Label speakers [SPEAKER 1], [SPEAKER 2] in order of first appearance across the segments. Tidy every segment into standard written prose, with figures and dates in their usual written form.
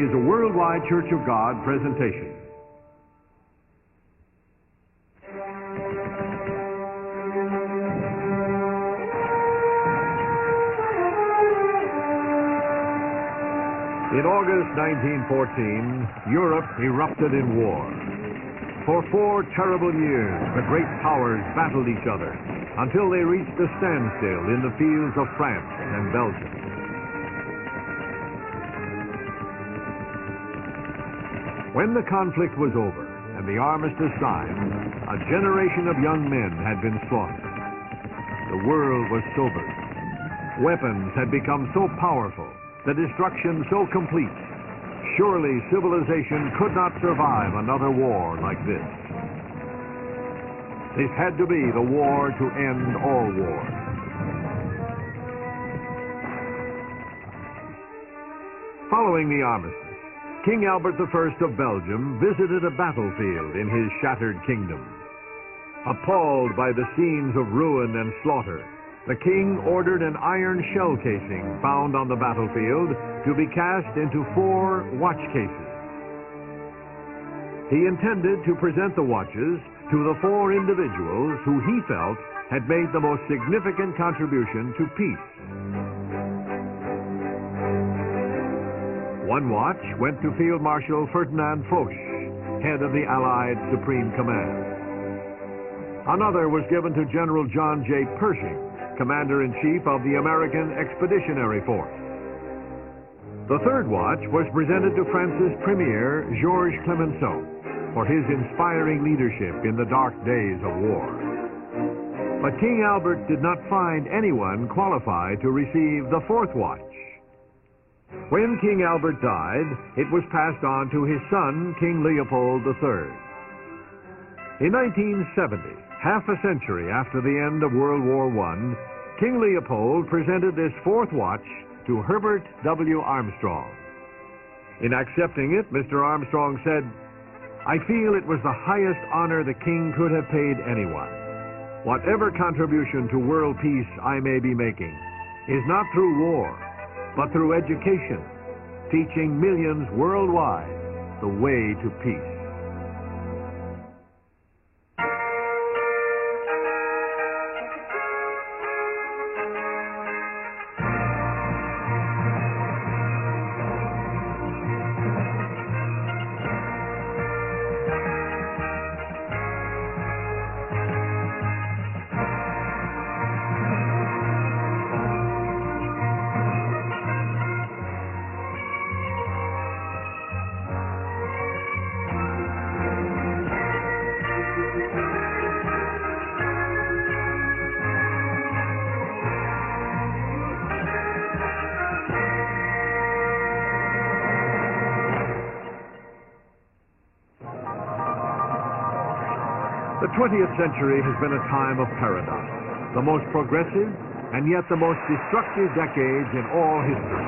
[SPEAKER 1] is a Worldwide Church of God presentation. In August 1914, Europe erupted in war. For 4 terrible years, the great powers battled each other until they reached a standstill in the fields of France and Belgium. When the conflict was over and the armistice signed, a generation of young men had been slaughtered. The world was sobered. Weapons had become so powerful, the destruction so complete. Surely civilization could not survive another war like this. This had to be the war to end all wars. Following the armistice, King Albert I of Belgium visited a battlefield in his shattered kingdom. Appalled by the scenes of ruin and slaughter, the king ordered an iron shell casing found on the battlefield to be cast into 4 watch cases. He intended to present the watches to the 4 individuals who he felt had made the most significant contribution to peace. One watch went to Field Marshal Ferdinand Foch, head of the Allied Supreme Command. Another was given to General John J. Pershing, Commander-in-Chief of the American Expeditionary Force. The 3rd watch was presented to France's Premier, Georges Clemenceau, for his inspiring leadership in the dark days of war. But King Albert did not find anyone qualified to receive the 4th watch. When King Albert died, it was passed on to his son, King Leopold III. In 1970, half a century after the end of World War I, King Leopold presented this 4th watch to Herbert W. Armstrong. In accepting it, Mr. Armstrong said, "I feel it was the highest honor the king could have paid anyone. Whatever contribution to world peace I may be making is not through war, but through education, teaching millions worldwide the way to peace." The 20th century has been a time of paradox, the most progressive and yet the most destructive decades in all history.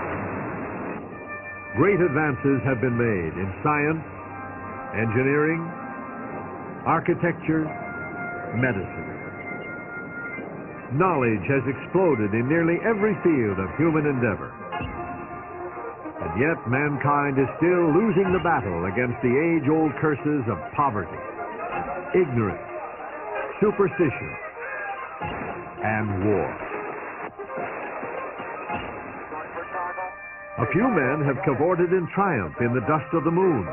[SPEAKER 1] Great advances have been made in science, engineering, architecture, medicine. Knowledge has exploded in nearly every field of human endeavor. And yet mankind is still losing the battle against the age-old curses of poverty, ignorance, superstition, and war. A few men have cavorted in triumph in the dust of the moon,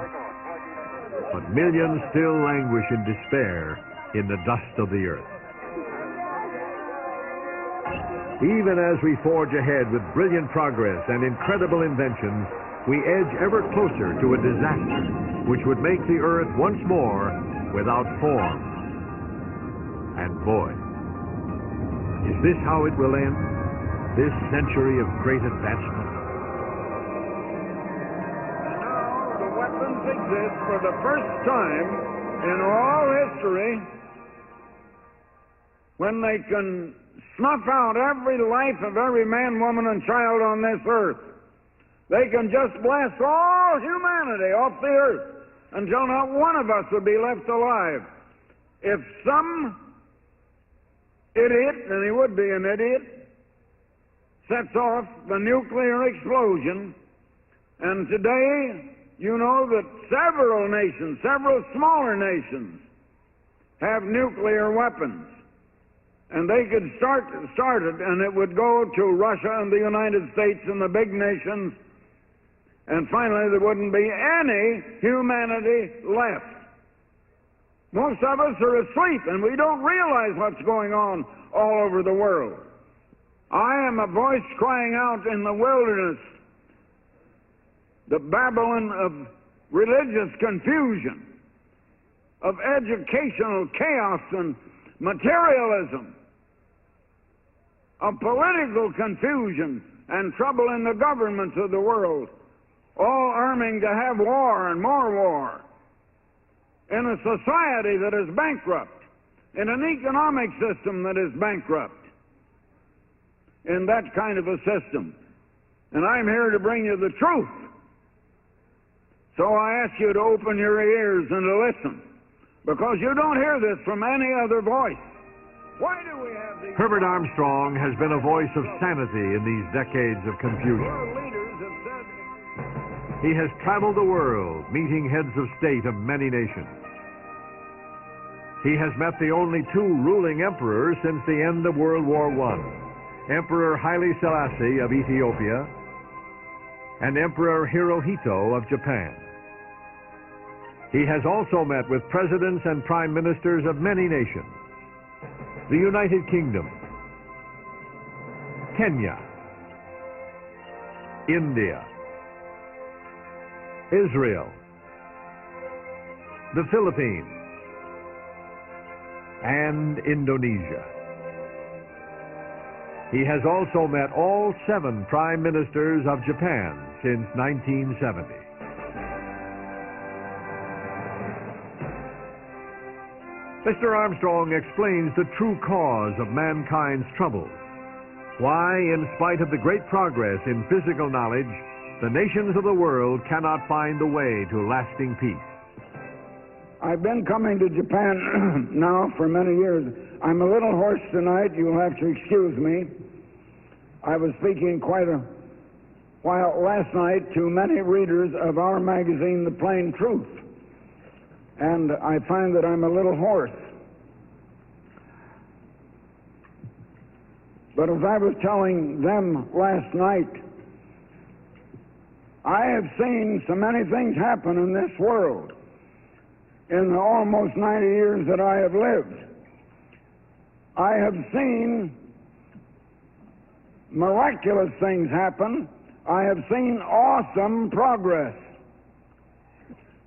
[SPEAKER 1] but millions still languish in despair in the dust of the earth. Even as we forge ahead with brilliant progress and incredible inventions, we edge ever closer to a disaster which would make the earth once more without form and void. Is this how it will end? This century of great advancement?
[SPEAKER 2] And now the weapons exist for the first time in all history when they can snuff out every life of every man, woman, and child on this earth. They can just blast all humanity off the earth until not one of us will be left alive. If some idiot, and he would be an idiot, sets off the nuclear explosion, and today you know that several nations, several smaller nations, have nuclear weapons. And they could start it, and it would go to Russia and the United States and the big nations, and finally there wouldn't be any humanity left. Most of us are asleep, and we don't realize what's going on all over the world. I am a voice crying out in the wilderness, the Babylon of religious confusion, of educational chaos and materialism, of political confusion and trouble in the governments of the world, all arming to have war and more war, in a society that is bankrupt, in an economic system that is bankrupt, in that kind of a system. And I'm here to bring you the truth. So I ask you to open your ears and to listen, because you don't hear this from any other voice. Why do we have these...
[SPEAKER 1] Herbert Armstrong has been a voice of sanity in these decades of confusion.
[SPEAKER 2] World leaders have said...
[SPEAKER 1] He has traveled the world, meeting heads of state of many nations. He has met the only two ruling emperors since the end of World War I, Emperor Haile Selassie of Ethiopia and Emperor Hirohito of Japan. He has also met with presidents and prime ministers of many nations: the United Kingdom, Kenya, India, Israel, the Philippines, and Indonesia. He has also met all 7 prime ministers of Japan since 1970. Mr. Armstrong explains the true cause of mankind's troubles, why, in spite of the great progress in physical knowledge, the nations of the world cannot find the way to lasting peace.
[SPEAKER 2] I've been coming to Japan now for many years. I'm a little hoarse tonight. You'll have to excuse me. I was speaking quite a while last night to many readers of our magazine, The Plain Truth, and I find that I'm a little hoarse. But as I was telling them last night, I have seen so many things happen in this world in the almost 90 years that I have lived. I have seen miraculous things happen. I have seen awesome progress.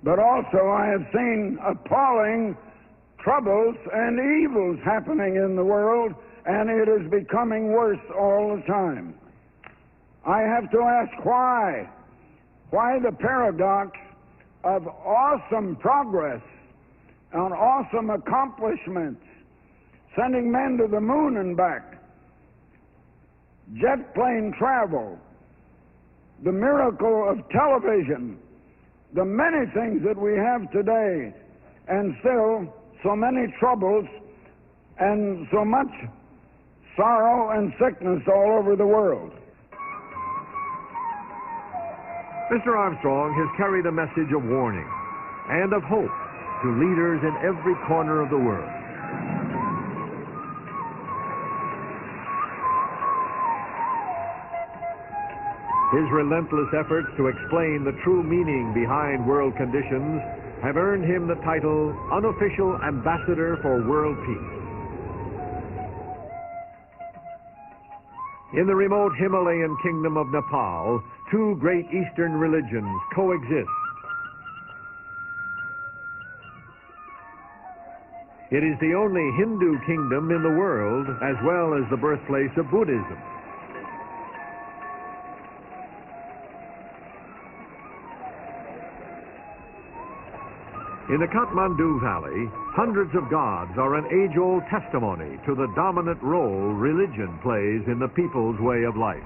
[SPEAKER 2] But also I have seen appalling troubles and evils happening in the world, and it is becoming worse all the time. I have to ask why? Why the paradox of awesome progress and awesome accomplishments, sending men to the moon and back, jet plane travel, the miracle of television, the many things that we have today, and still so many troubles and so much sorrow and sickness all over the world.
[SPEAKER 1] Mr. Armstrong has carried a message of warning and of hope to leaders in every corner of the world. His relentless efforts to explain the true meaning behind world conditions have earned him the title Unofficial Ambassador for World Peace. In the remote Himalayan kingdom of Nepal, 2 great Eastern religions coexist. It is the only Hindu kingdom in the world, as well as the birthplace of Buddhism. In the Kathmandu Valley, hundreds of gods are an age-old testimony to the dominant role religion plays in the people's way of life.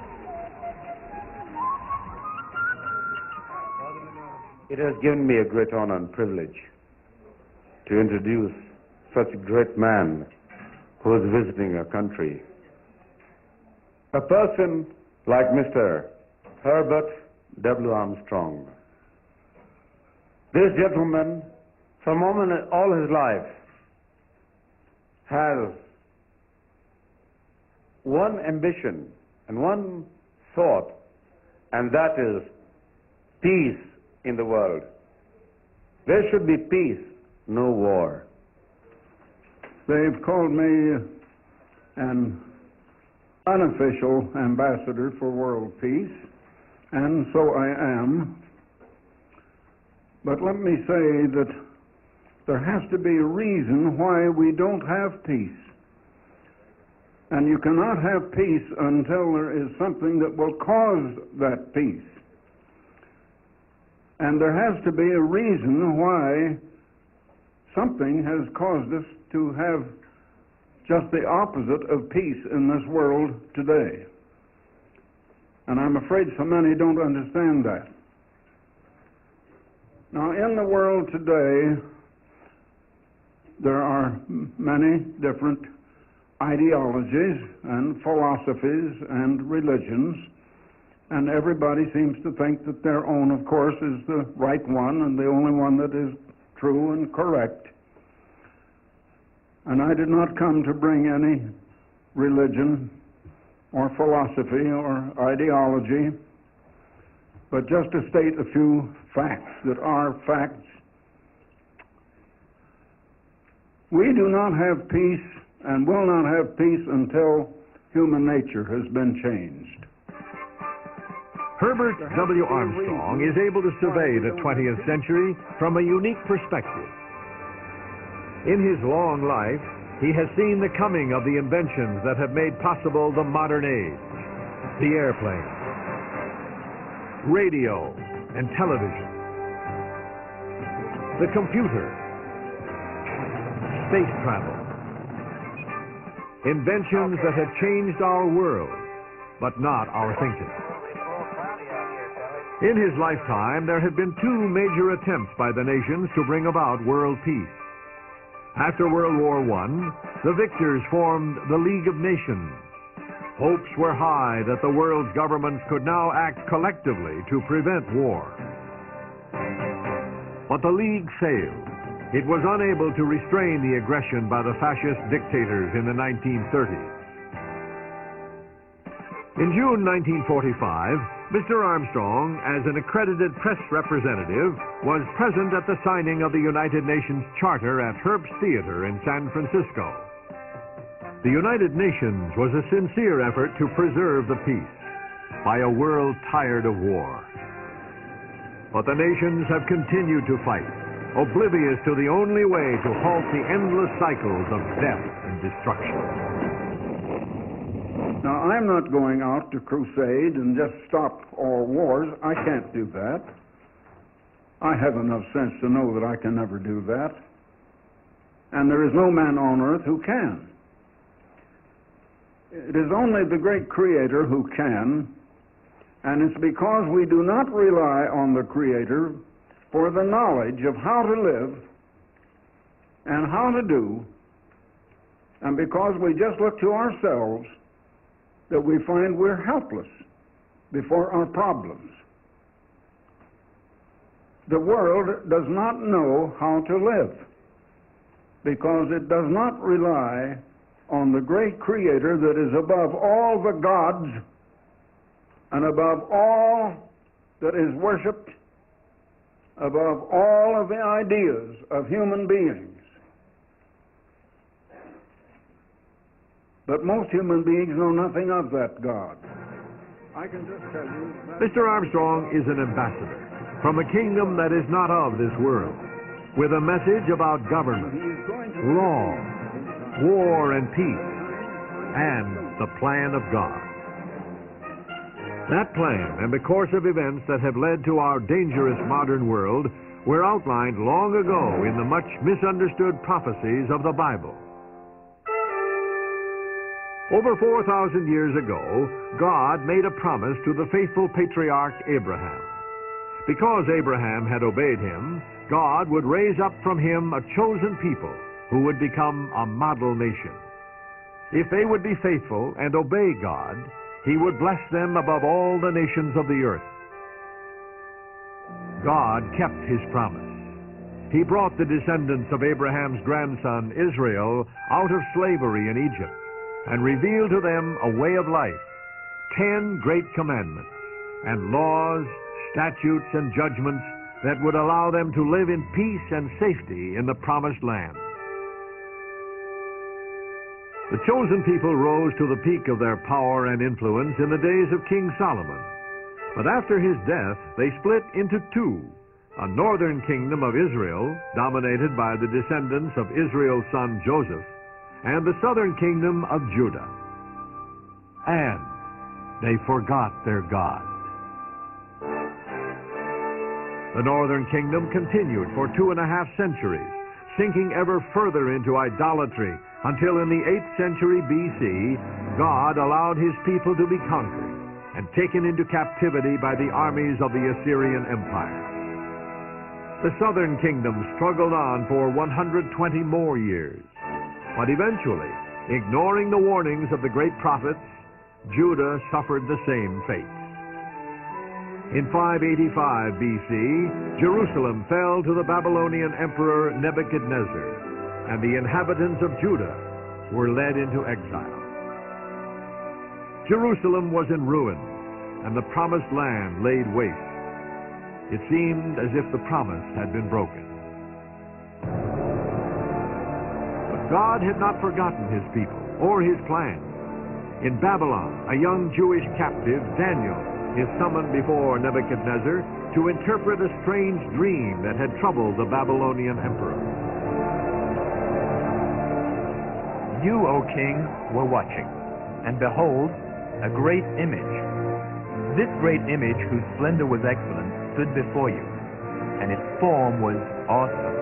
[SPEAKER 3] It has given me a great honor and privilege to introduce such a great man who is visiting our country. A person like Mr. Herbert W. Armstrong. This gentleman, from all his life, has one ambition and one thought, and that is peace in the world. There should be peace, no war.
[SPEAKER 2] They've called me an unofficial ambassador for world peace, and so I am. But let me say that there has to be a reason why we don't have peace. And you cannot have peace until there is something that will cause that peace. And there has to be a reason why something has caused us to have just the opposite of peace in this world today. And I'm afraid so many don't understand that. Now, in the world today, there are many different ideologies and philosophies and religions, and everybody seems to think that their own, of course, is the right one and the only one that is true and correct. And I did not come to bring any religion or philosophy or ideology, but just to state a few facts that are facts. We do not have peace and will not have peace until human nature has been changed.
[SPEAKER 1] Herbert W. Armstrong is able to survey the 20th century from a unique perspective. In his long life, he has seen the coming of the inventions that have made possible the modern age: the airplane, radio and television, the computer, space travel, inventions that have changed our world, but not our thinking. In his lifetime, there have been two major attempts by the nations to bring about world peace. After World War I, the victors formed the League of Nations. Hopes were high that the world's governments could now act collectively to prevent war. But the League failed. It was unable to restrain the aggression by the fascist dictators in the 1930s. In June 1945, Mr. Armstrong, as an accredited press representative, was present at the signing of the United Nations Charter at Herbst Theater in San Francisco. The United Nations was a sincere effort to preserve the peace by a world tired of war. But the nations have continued to fight, oblivious to the only way to halt the endless cycles of death and destruction.
[SPEAKER 2] Now, I'm not going out to crusade and just stop all wars. I can't do that. I have enough sense to know that I can never do that. And there is no man on earth who can. It is only the great Creator who can, and it's because we do not rely on the Creator for the knowledge of how to live and how to do, and because we just look to ourselves, that we find we're helpless before our problems. The world does not know how to live because it does not rely on the great Creator that is above all the gods and above all that is worshipped, above all of the ideas of human beings. But most human beings know nothing of that God. I can just tell you that
[SPEAKER 1] Mr. Armstrong is an ambassador from a kingdom that is not of this world, with a message about government, law, war and peace, and the plan of God. That plan and the course of events that have led to our dangerous modern world were outlined long ago in the much misunderstood prophecies of the Bible. Over 4,000 years ago, God made a promise to the faithful patriarch Abraham. Because Abraham had obeyed him, God would raise up from him a chosen people who would become a model nation. If they would be faithful and obey God, He would bless them above all the nations of the earth. God kept His promise. He brought the descendants of Abraham's grandson Israel out of slavery in Egypt and revealed to them a way of life, 10 great commandments, and laws, statutes, and judgments that would allow them to live in peace and safety in the promised land. The chosen people rose to the peak of their power and influence in the days of King Solomon. But after his death, they split into two, a northern kingdom of Israel, dominated by the descendants of Israel's son Joseph, and the southern kingdom of Judah. And they forgot their God. The northern kingdom continued for 2.5 centuries, sinking ever further into idolatry until in the 8th century B.C., God allowed his people to be conquered and taken into captivity by the armies of the Assyrian Empire. The southern kingdom struggled on for 120 more years, but eventually, ignoring the warnings of the great prophets, Judah suffered the same fate. In 585 B.C., Jerusalem fell to the Babylonian emperor Nebuchadnezzar, and the inhabitants of Judah were led into exile. Jerusalem was in ruins, and the promised land laid waste. It seemed as if the promise had been broken. But God had not forgotten his people or his plan. In Babylon, a young Jewish captive, Daniel, is summoned before Nebuchadnezzar to interpret a strange dream that had troubled the Babylonian emperor.
[SPEAKER 4] You, O king, were watching, and behold, a great image. This great image, whose splendor was excellent, stood before you, and its form was awesome.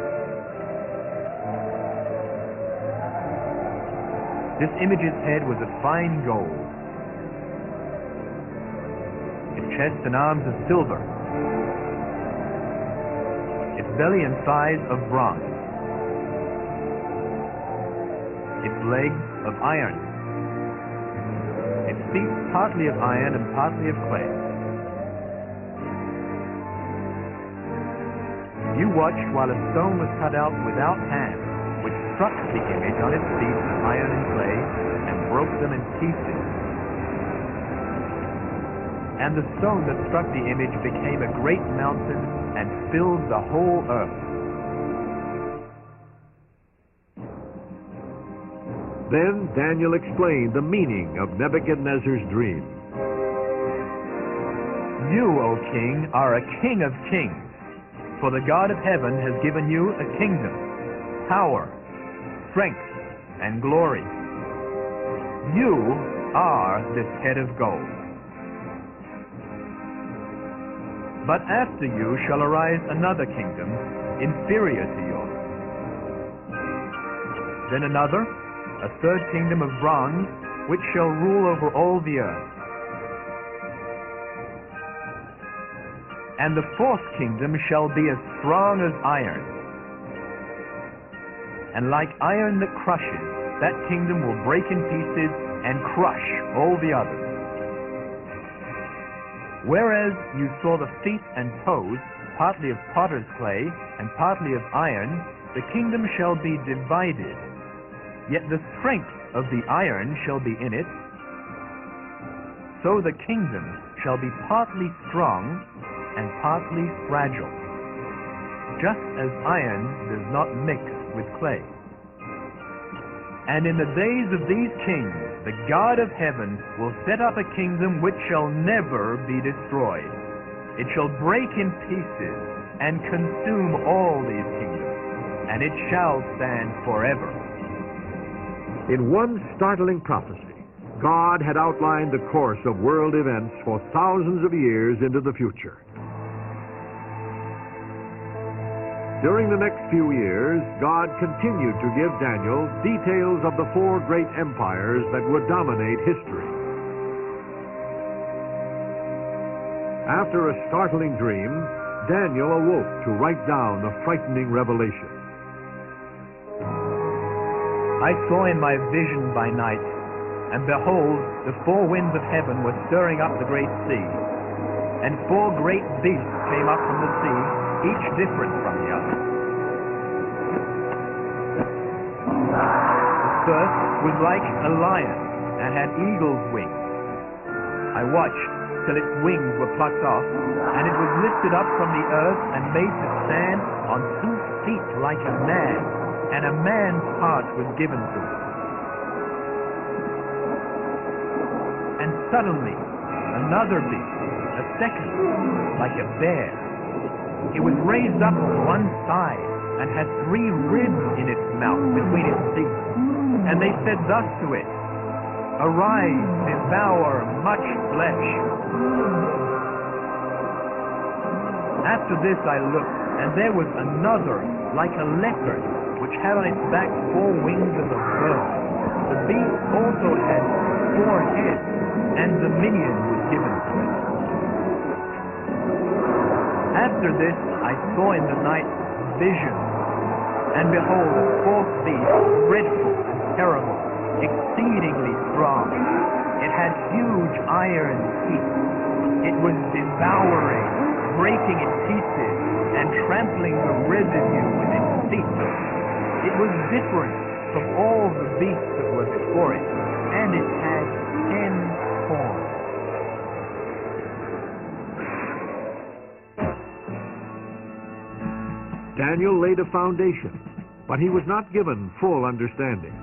[SPEAKER 4] This image's head was of fine gold, its chest and arms of silver, its belly and thighs of bronze, its legs of iron, its feet partly of iron and partly of clay. You watched while a stone was cut out without hands, which struck the image on its feet of iron and clay, and broke them in pieces. And the stone that struck the image became a great mountain and filled the whole earth.
[SPEAKER 1] Then Daniel explained the meaning of Nebuchadnezzar's dream.
[SPEAKER 4] You, O king, are a king of kings, for the God of heaven has given you a kingdom, power, strength, and glory. You are this head of gold. But after you shall arise another kingdom, inferior to yours. Then another, a third kingdom of bronze, which shall rule over all the earth. And the fourth kingdom shall be as strong as iron. And like iron that crushes, that kingdom will break in pieces and crush all the others. Whereas you saw the feet and toes, partly of potter's clay and partly of iron, the kingdom shall be divided. Yet the strength of the iron shall be in it. So the kingdom shall be partly strong and partly fragile, just as iron does not mix with clay. And in the days of these kings, the God of heaven will set up a kingdom which shall never be destroyed. It shall break in pieces and consume all these kingdoms, and it shall stand forever.
[SPEAKER 1] In one startling prophecy, God had outlined the course of world events for thousands of years into the future. During the next few years, God continued to give Daniel details of the 4 great empires that would dominate history. After a startling dream, Daniel awoke to write down the frightening revelation.
[SPEAKER 4] I saw in my vision by night, and behold, the 4 winds of heaven were stirring up the great sea, and 4 great beasts came up from the sea, each different from the other. first was like a lion and had eagle's wings. I watched till its wings were plucked off, and it was lifted up from the earth and made to stand on 2 feet like a man, and a man's part was given to it. And suddenly another beast, a second, like a bear. It was raised up on one side and had 3 ribs in its mouth between its teeth. And they said thus to it, "Arise, devour much flesh." After this I looked, and there was another like a leopard, which had on its back 4 wings of a bird. The beast also had 4 heads, and dominion was given to it. After this I saw in the night visions, and behold, a 4th beast, dreadful and terrible, exceedingly strong. It had huge iron teeth. It was devouring, breaking in pieces, and trampling the residue with its teeth. It was different from all the beasts that were before it, and it had 10 horns.
[SPEAKER 1] Daniel laid a foundation, but he was not given full understanding.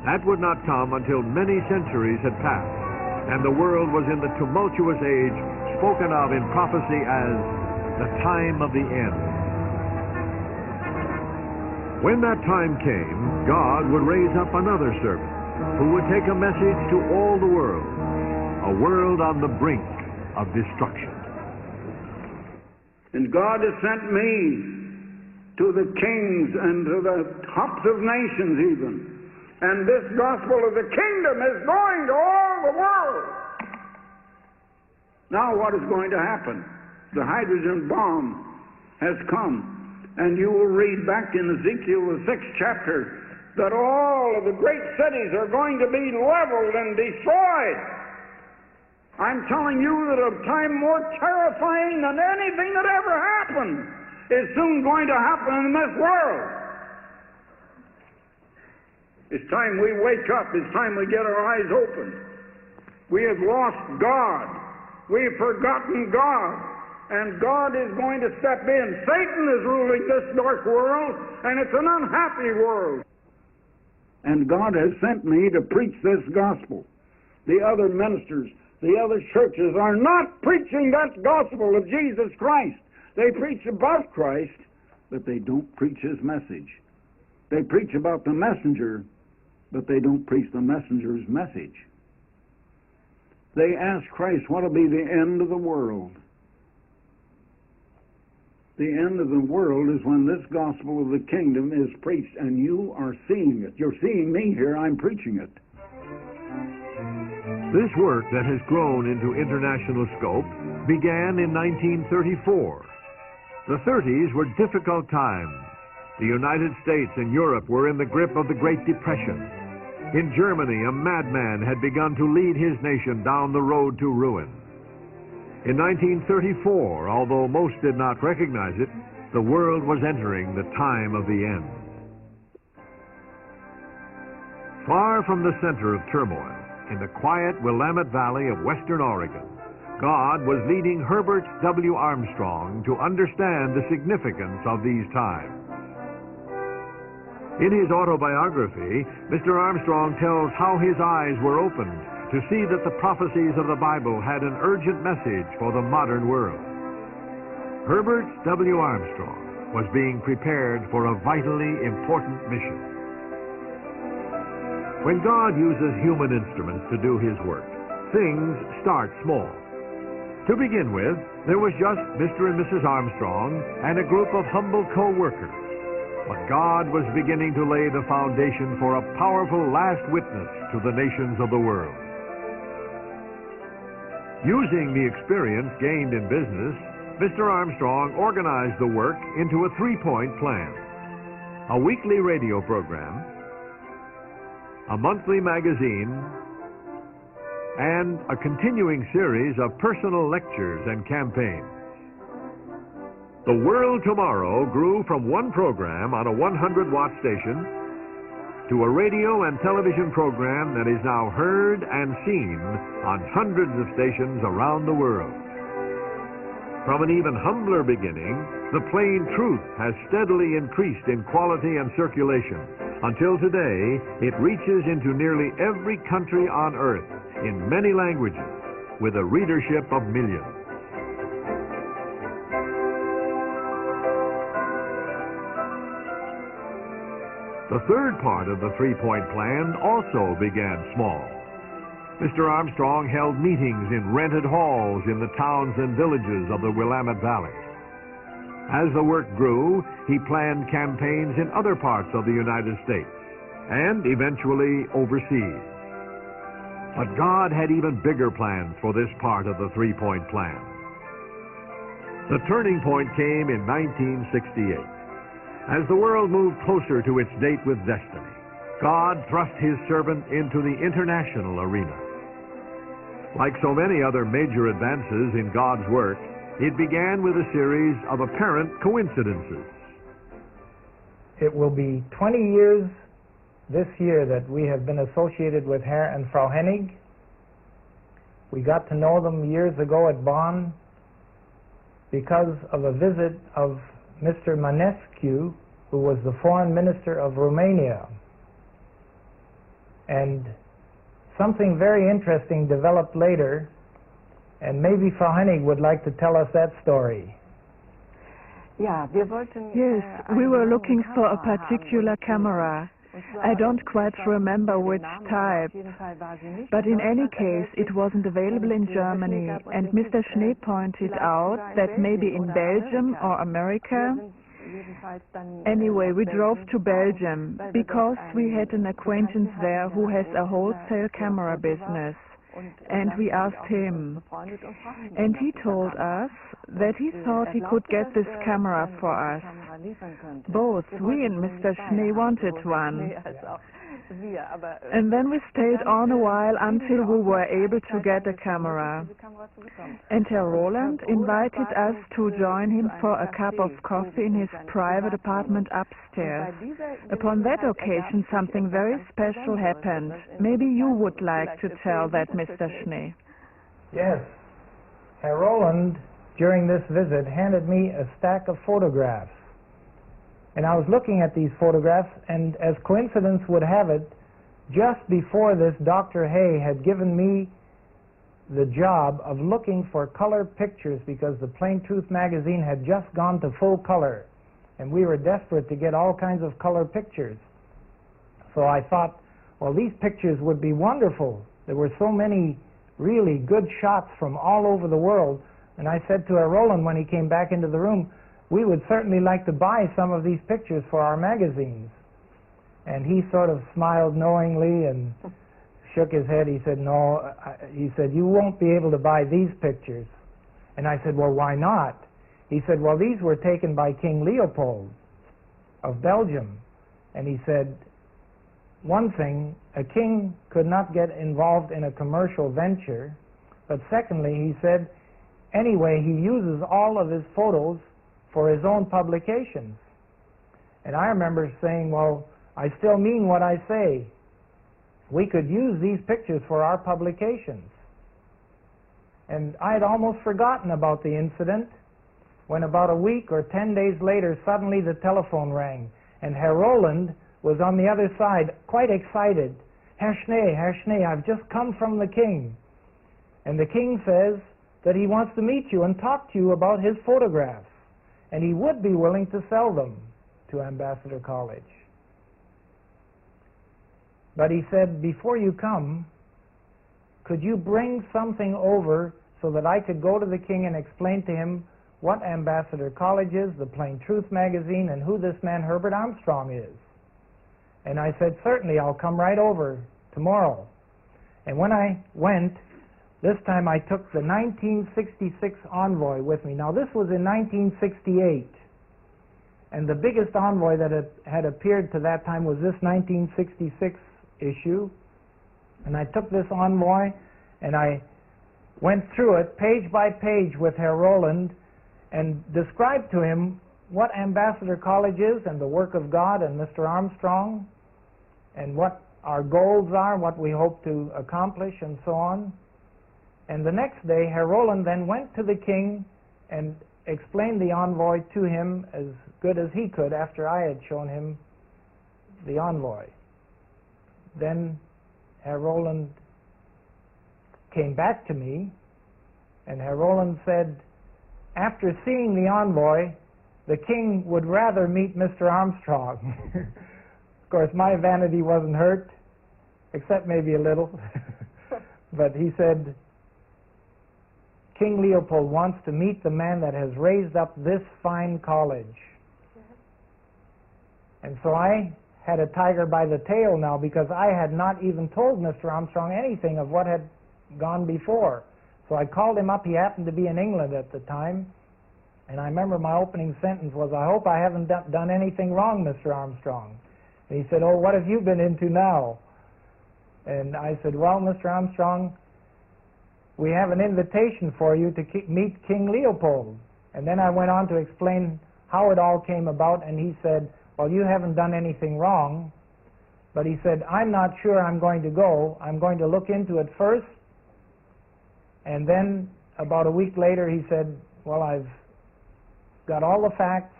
[SPEAKER 1] That would not come until many centuries had passed, and the world was in the tumultuous age spoken of in prophecy as the time of the end. When that time came, God would raise up another servant who would take a message to all the world, a world on the brink of destruction.
[SPEAKER 2] And God has sent me to the kings and to the tops of nations even. And this gospel of the kingdom is going to all the world. Now what is going to happen? The hydrogen bomb has come. And you will read back in Ezekiel, the 6th chapter, that all of the great cities are going to be leveled and destroyed. I'm telling you that a time more terrifying than anything that ever happened is soon going to happen in this world. It's time we wake up. It's time we get our eyes open. We have lost God. We've forgotten God. And God is going to step in. Satan is ruling this dark world, and it's an unhappy world. And God has sent me to preach this gospel. The other ministers, the other churches are not preaching that gospel of Jesus Christ. They preach about Christ, but they don't preach His message. They preach about the messenger, but they don't preach the messenger's message. They ask Christ, what will be the end of the world? The end of the world is when this gospel of the kingdom is preached, and you are seeing it. You're seeing me here, I'm preaching it.
[SPEAKER 1] This work that has grown into international scope began in 1934. The 30s were difficult times. The United States and Europe were in the grip of the Great Depression. In Germany, a madman had begun to lead his nation down the road to ruin. In 1934, although most did not recognize it, the world was entering the time of the end. Far from the center of turmoil, in the quiet Willamette Valley of western Oregon, God was leading Herbert W. Armstrong to understand the significance of these times. In his autobiography, Mr. Armstrong tells how his eyes were opened to see that the prophecies of the Bible had an urgent message for the modern world. Herbert W. Armstrong was being prepared for a vitally important mission. When God uses human instruments to do His work, things start small. To begin with, there was just Mr. and Mrs. Armstrong and a group of humble co-workers. But God was beginning to lay the foundation for a powerful last witness to the nations of the world. Using the experience gained in business, Mr. Armstrong organized the work into a 3-point plan: a weekly radio program, a monthly magazine, and a continuing series of personal lectures and campaigns. The World Tomorrow grew from one program on a 100-watt station to a radio and television program that is now heard and seen on hundreds of stations around the world. From an even humbler beginning, the plain truth has steadily increased in quality and circulation until today it reaches into nearly every country on earth in many languages with a readership of millions. The third part of the three-point plan also began small. Mr. Armstrong held meetings in rented halls in the towns and villages of the Willamette Valley. As the work grew, he planned campaigns in other parts of the United States and eventually overseas. But God had even bigger plans for this part of the three-point plan. The turning point came in 1968. As the world moved closer to its date with destiny, God thrust his servant into the international arena. Like so many other major advances in God's work, it began with a series of apparent coincidences.
[SPEAKER 5] It will be 20 years this year that we have been associated with Herr and Frau Hennig. We got to know them years ago at Bonn because of a visit of Mr. Manescu, who was the foreign minister of Romania. And something very interesting developed later, and maybe Frau Hennig would like to tell us that story.
[SPEAKER 6] Yes,
[SPEAKER 7] we were looking for a particular camera. I don't quite remember which type, but in any case it wasn't available in Germany, and Mr. Schnee pointed out that maybe in Belgium or America. Anyway, we drove to Belgium because we had an acquaintance there who has a wholesale camera business, and we asked him, and he told us that he thought he could get this camera for us. Both we and Mr. Schnee wanted one. And then we stayed on a while until we were able to get a camera. And Herr Roland invited us to join him for a cup of coffee in his private apartment upstairs. Upon that occasion, something very special happened. Maybe you would like to tell that, Mr. Schnee.
[SPEAKER 5] Yes. Herr Roland, during this visit, handed me a stack of photographs. And I was looking at these photographs, and as coincidence would have it, just before this, Dr. Hay had given me the job of looking for color pictures because the Plain Truth magazine had just gone to full color, and we were desperate to get all kinds of color pictures. So I thought, well, these pictures would be wonderful. There were so many really good shots from all over the world, and I said to Herr Roland when he came back into the room, we would certainly like to buy some of these pictures for our magazines. And he sort of smiled knowingly and shook his head. He said, no, he said, you won't be able to buy these pictures. And I said, well, why not? He said, well, these were taken by King Leopold of Belgium. And he said, one thing, a king could not get involved in a commercial venture. But secondly, he said, anyway, he uses all of his photos for his own publications. And I remember saying, well, I still mean what I say. We could use these pictures for our publications. And I had almost forgotten about the incident when about a week or 10 days later, suddenly the telephone rang, and Herr Roland was on the other side, quite excited. Herr Schnee, I've just come from the king. And the king says that he wants to meet you and talk to you about his photographs. And he would be willing to sell them to Ambassador College. But he said, before you come, could you bring something over so that I could go to the king and explain to him what Ambassador College is, the Plain Truth magazine, and who this man Herbert Armstrong is? And I said, certainly, I'll come right over tomorrow. And when I went, this time I took the 1966 envoy with me. Now, this was in 1968. And the biggest envoy that had appeared to that time was this 1966 issue. And I took this envoy and I went through it page by page with Herr Roland and described to him what Ambassador College is and the work of God and Mr. Armstrong. and what our goals are, what we hope to accomplish, and so on. And the next day, Herr Roland then went to the king and explained the envoy to him as good as he could after I had shown him the envoy. Then Herr Roland came back to me, and Herr Roland said, after seeing the envoy, the king would rather meet Mr. Armstrong. Of course, my vanity wasn't hurt, except maybe a little. But he said, King Leopold wants to meet the man that has raised up this fine college. And so I had a tiger by the tail now, because I had not even told Mr. Armstrong anything of what had gone before. So I called him up. He happened to be in England at the time. And I remember my opening sentence was, I hope I haven't done anything wrong, Mr. Armstrong. And he said, oh, what have you been into now? And I said, well, Mr. Armstrong, we have an invitation for you to meet King Leopold. And then I went on to explain how it all came about, and he said, well, you haven't done anything wrong. But he said, I'm not sure I'm going to go. I'm going to look into it first. And then about a week later he said, well, I've got all the facts.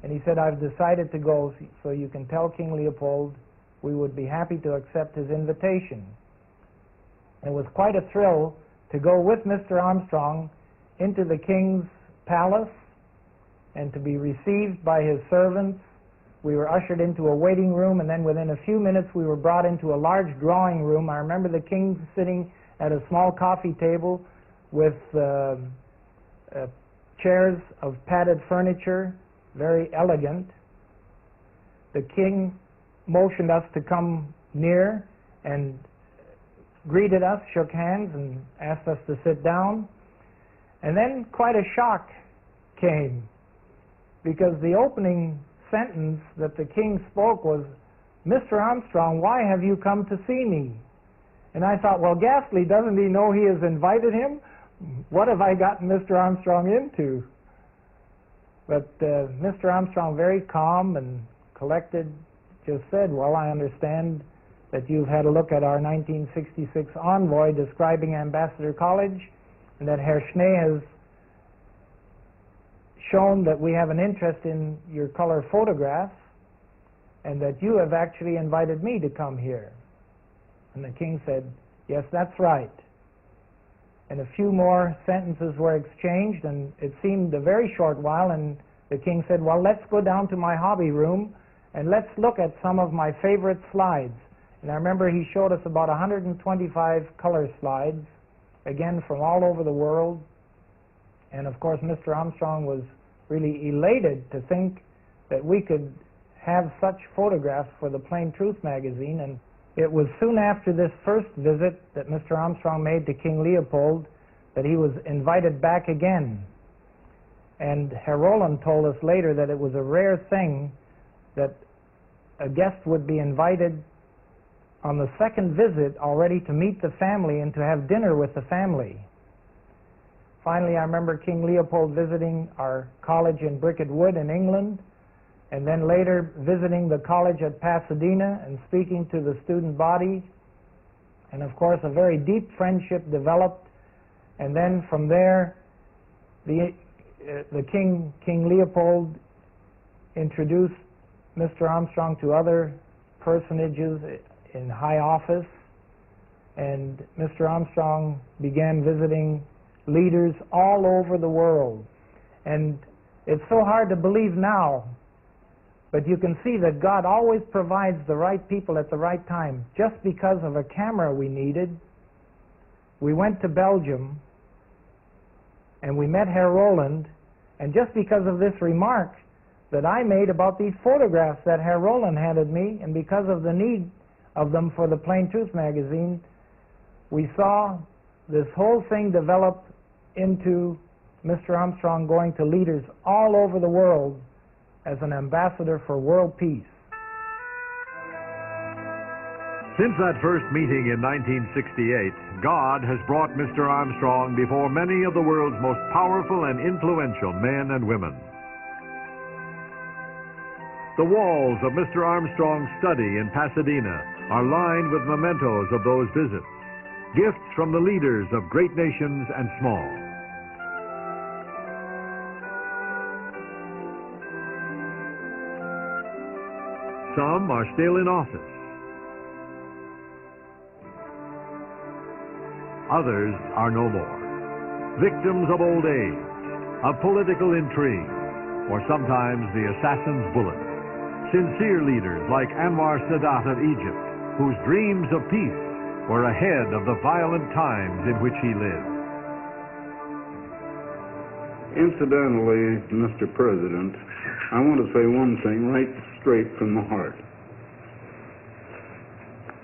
[SPEAKER 5] And he said, I've decided to go, so you can tell King Leopold we would be happy to accept his invitation. It was quite a thrill to go with Mr. Armstrong into the king's palace and to be received by his servants. We were ushered into a waiting room, and then within a few minutes we were brought into a large drawing room. I remember the king sitting at a small coffee table with chairs of padded furniture, very elegant. The king motioned us to come near and greeted us, shook hands, and asked us to sit down. And then quite a shock came, because the opening sentence that the king spoke was, Mr. Armstrong, why have you come to see me? And I thought, well, ghastly, doesn't he know he has invited him? What have I gotten Mr. Armstrong into? But Mr. Armstrong, very calm and collected, just said, well, I understand that you've had a look at our 1966 envoy describing Ambassador College, and that Herr Schnee has shown that we have an interest in your color photographs, and that you have actually invited me to come here. And the king said, yes, that's right. And a few more sentences were exchanged, and it seemed a very short while, and the king said, well, let's go down to my hobby room and let's look at some of my favorite slides. And I remember he showed us about 125 color slides, again from all over the world. And of course Mr. Armstrong was really elated to think that we could have such photographs for the Plain Truth magazine. And it was soon after this first visit that Mr. Armstrong made to King Leopold that he was invited back again. And Herr Roland told us later that it was a rare thing that a guest would be invited on the second visit already to meet the family and to have dinner with the family. Finally, I remember King Leopold visiting our college in Bricket Wood in England, and then later visiting the college at Pasadena and speaking to the student body. And of course, a very deep friendship developed. And then from there, the King Leopold introduced Mr. Armstrong to other personages in high office, and Mr. Armstrong began visiting leaders all over the world. And it's so hard to believe now, but you can see that God always provides the right people at the right time. Just because of a camera we needed, we went to Belgium and we met Herr Roland, and just because of this remark that I made about these photographs that Herr Roland handed me, and because of the need of them for the Plain Truth magazine, we saw this whole thing develop into Mr. Armstrong going to leaders all over the world as an ambassador for world peace.
[SPEAKER 1] Since that first meeting in 1968, God has brought Mr. Armstrong before many of the world's most powerful and influential men and women. The walls of Mr. Armstrong's study in Pasadena are lined with mementos of those visits, gifts from the leaders of great nations and small. Some are still in office. Others are no more. Victims of old age, of political intrigue, or sometimes the assassin's bullet. Sincere leaders like Anwar Sadat of Egypt, whose dreams of peace were ahead of the violent times in which he lived.
[SPEAKER 8] Incidentally, Mr. President, I want to say one thing right straight from the heart.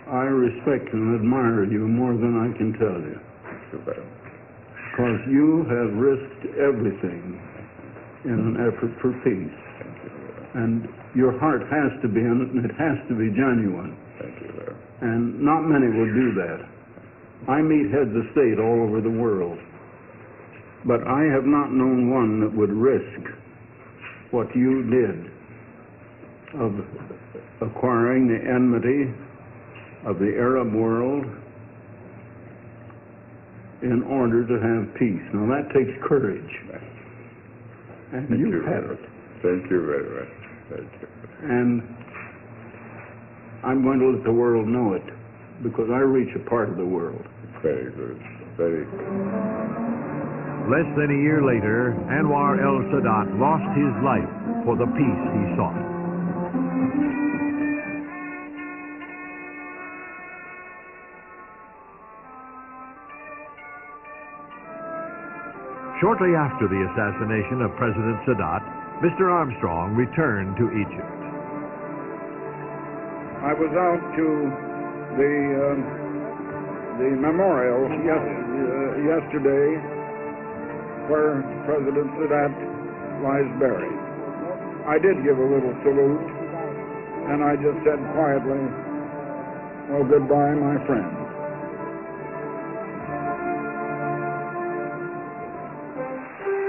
[SPEAKER 8] I respect and admire you more than I can tell you. Because you have risked everything in an effort for peace. And your heart has to be in it, and it has to be genuine.
[SPEAKER 2] Thank you, sir.
[SPEAKER 8] And not many will do that. I meet heads of state all over the world. But I have not known one that would risk what you did of acquiring the enmity of the Arab world in order to have peace. Now that takes courage. And you had it.
[SPEAKER 2] Thank you very much. Thank you.
[SPEAKER 8] And I'm going to let the world know it, because I reach a part of the world.
[SPEAKER 2] Very good. Very good.
[SPEAKER 1] Less than a year later, Anwar el-Sadat lost his life for the peace he sought. Shortly after the assassination of President Sadat, Mr. Armstrong returned to Egypt.
[SPEAKER 2] I was out to the memorial yesterday where President Sadat lies buried. I did give a little salute, and I just said quietly, "Well, goodbye, my friends."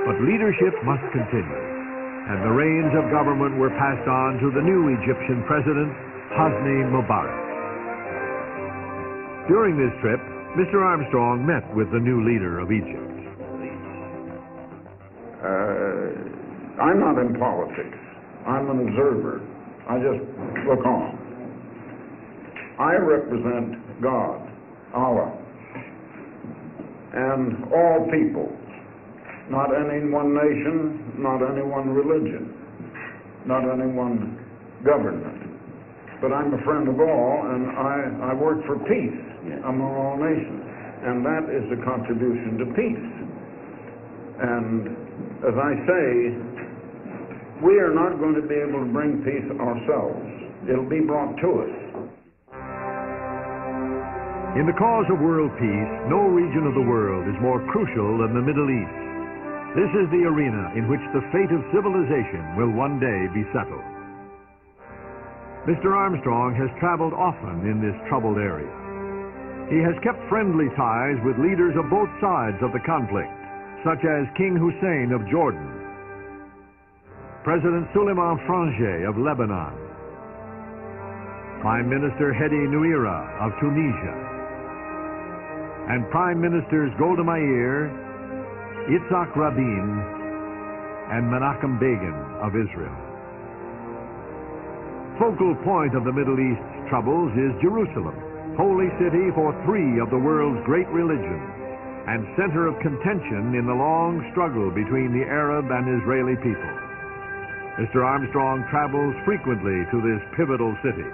[SPEAKER 1] But leadership must continue, and the reins of government were passed on to the new Egyptian president, Hosni Mubarak. During this trip, Mr. Armstrong met with the new leader of Egypt.
[SPEAKER 2] I'm not in politics. I'm an observer. I just look on. I represent God, Allah, and all people. Not any one nation, not any one religion, not any one government. But I'm a friend of all, and I work for peace among all nations. And that is a contribution to peace. And as I say, we are not going to be able to bring peace ourselves. It'll be brought to us.
[SPEAKER 1] In the cause of world peace, no region of the world is more crucial than the Middle East. This is the arena in which the fate of civilization will one day be settled. Mr. Armstrong has traveled often in this troubled area. He has kept friendly ties with leaders of both sides of the conflict, such as King Hussein of Jordan, President Suleiman Frangieh of Lebanon, Prime Minister Hedi Nouira of Tunisia, and Prime Ministers Golda Meir, Yitzhak Rabin, and Menachem Begin of Israel. Focal point of the Middle East's troubles is Jerusalem, holy city for three of the world's great religions, and center of contention in the long struggle between the Arab and Israeli people. Mr. Armstrong travels frequently to this pivotal city.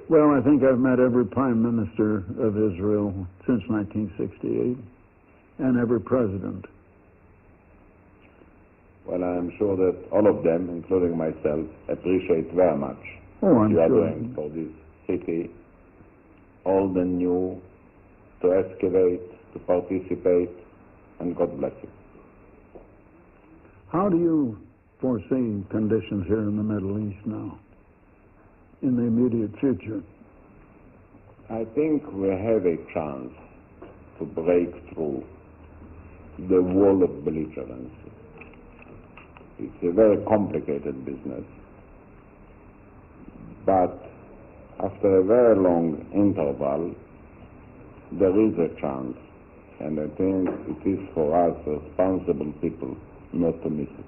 [SPEAKER 8] Well, I think I've met every prime minister of Israel since 1968, and every president.
[SPEAKER 9] Well, I'm sure that all of them, including myself, appreciate very much
[SPEAKER 8] what
[SPEAKER 9] you are
[SPEAKER 8] sure.
[SPEAKER 9] doing for this city, old and new, to excavate, to participate, and God bless you.
[SPEAKER 8] How do you foresee conditions here in the Middle East now, in the immediate future?
[SPEAKER 9] I think we have a chance to break through the wall of belligerence. It's a very complicated business, But after a very long interval, there is a chance, and I think it is for us, responsible people, not to miss it.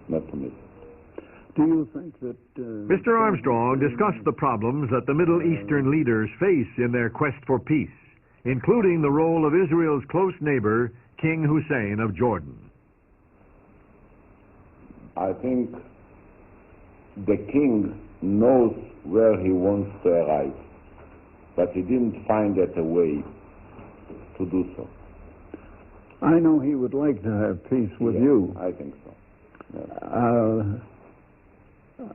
[SPEAKER 9] Not to miss it.
[SPEAKER 8] Do you think that...
[SPEAKER 1] Mr. Armstrong discussed the problems that the Middle Eastern leaders face in their quest for peace, including the role of Israel's close neighbor, King Hussein of Jordan.
[SPEAKER 9] I think the king knows where he wants to arrive, but he didn't find yet a way to do so.
[SPEAKER 8] I know he would like to have peace with
[SPEAKER 9] Yes,
[SPEAKER 8] you.
[SPEAKER 9] I think so. Yes.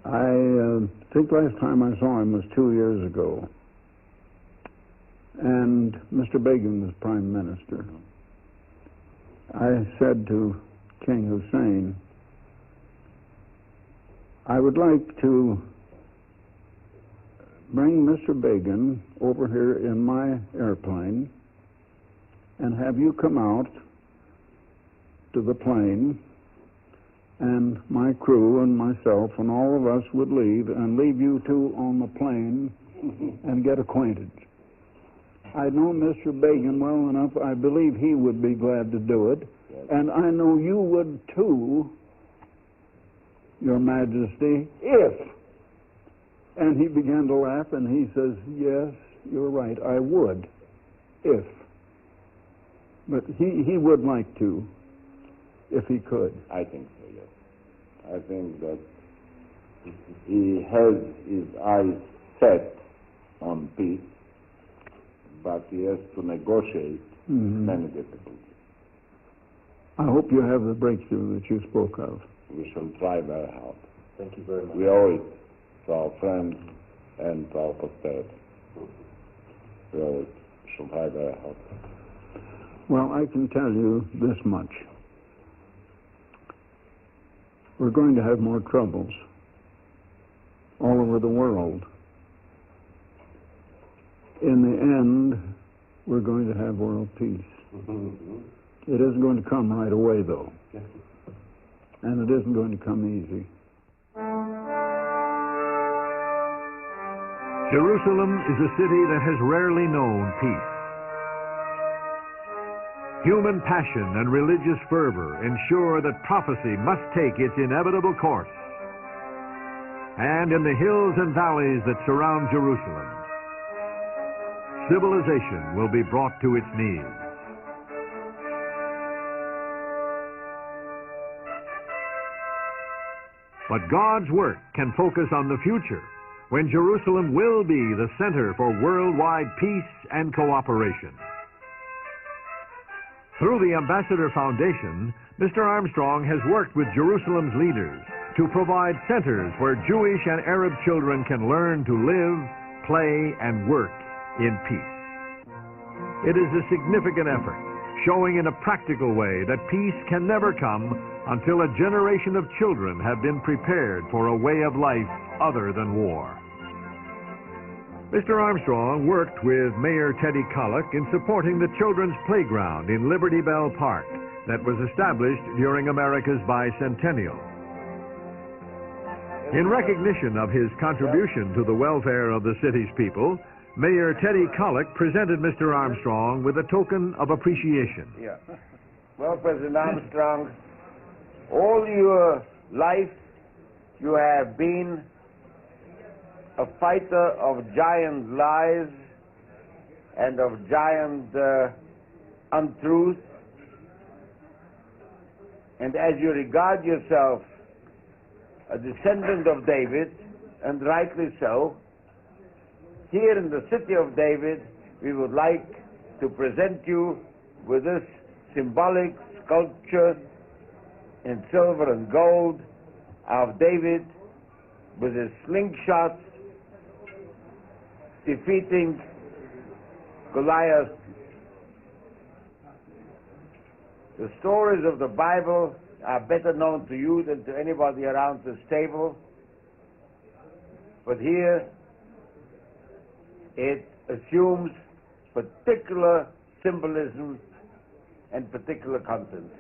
[SPEAKER 8] I think last time I saw him was 2 years ago, and Mr. Begin was Prime Minister. I said to King Hussein, I would like to bring Mr. Begin over here in my airplane and have you come out to the plane, and my crew and myself and all of us would leave and leave you two on the plane and get acquainted. I know Mr. Begin well enough. I believe he would be glad to do it.
[SPEAKER 9] Yes.
[SPEAKER 8] And I know you would too, Your Majesty, if. And he began to laugh and he says, yes, you're right, I would, if. But he would like to, if he could.
[SPEAKER 9] I think so, yes. I think that he has his eyes set on peace, but he has to negotiate many difficulties.
[SPEAKER 8] I hope you have the breakthrough that you spoke of.
[SPEAKER 9] We shall try very hard.
[SPEAKER 3] Thank you very much.
[SPEAKER 9] We owe it to our friends and to our posterity. We owe it. We shall try very hard.
[SPEAKER 8] Well, I can tell you this much. We're going to have more troubles all over the world. In the end, we're going to have world peace. It isn't going to come right away, though. And it isn't going to come easy.
[SPEAKER 1] Jerusalem is a city that has rarely known peace. Human passion and religious fervor ensure that prophecy must take its inevitable course. And in the hills and valleys that surround Jerusalem, civilization will be brought to its knees. But God's work can focus on the future, when Jerusalem will be the center for worldwide peace and cooperation. Through the Ambassador Foundation, Mr. Armstrong has worked with Jerusalem's leaders to provide centers where Jewish and Arab children can learn to live, play, and work in peace. It is a significant effort, showing in a practical way that peace can never come until a generation of children have been prepared for a way of life other than war. Mr. Armstrong worked with Mayor Teddy Kollek in supporting the children's playground in Liberty Bell Park that was established during America's bicentennial. In recognition of his contribution to the welfare of the city's people, Mayor Teddy Kollek presented Mr. Armstrong with a token of appreciation.
[SPEAKER 2] Yeah. Well, President Armstrong, all your life you have been a fighter of giant lies and of giant untruth. And as you regard yourself a descendant of David, and rightly so, here in the city of David, we would like to present you with this symbolic sculpture in silver and gold of David with his slingshot defeating Goliath. The stories of the Bible are better known to you than to anybody around this table, but here it assumes particular symbolism and particular content.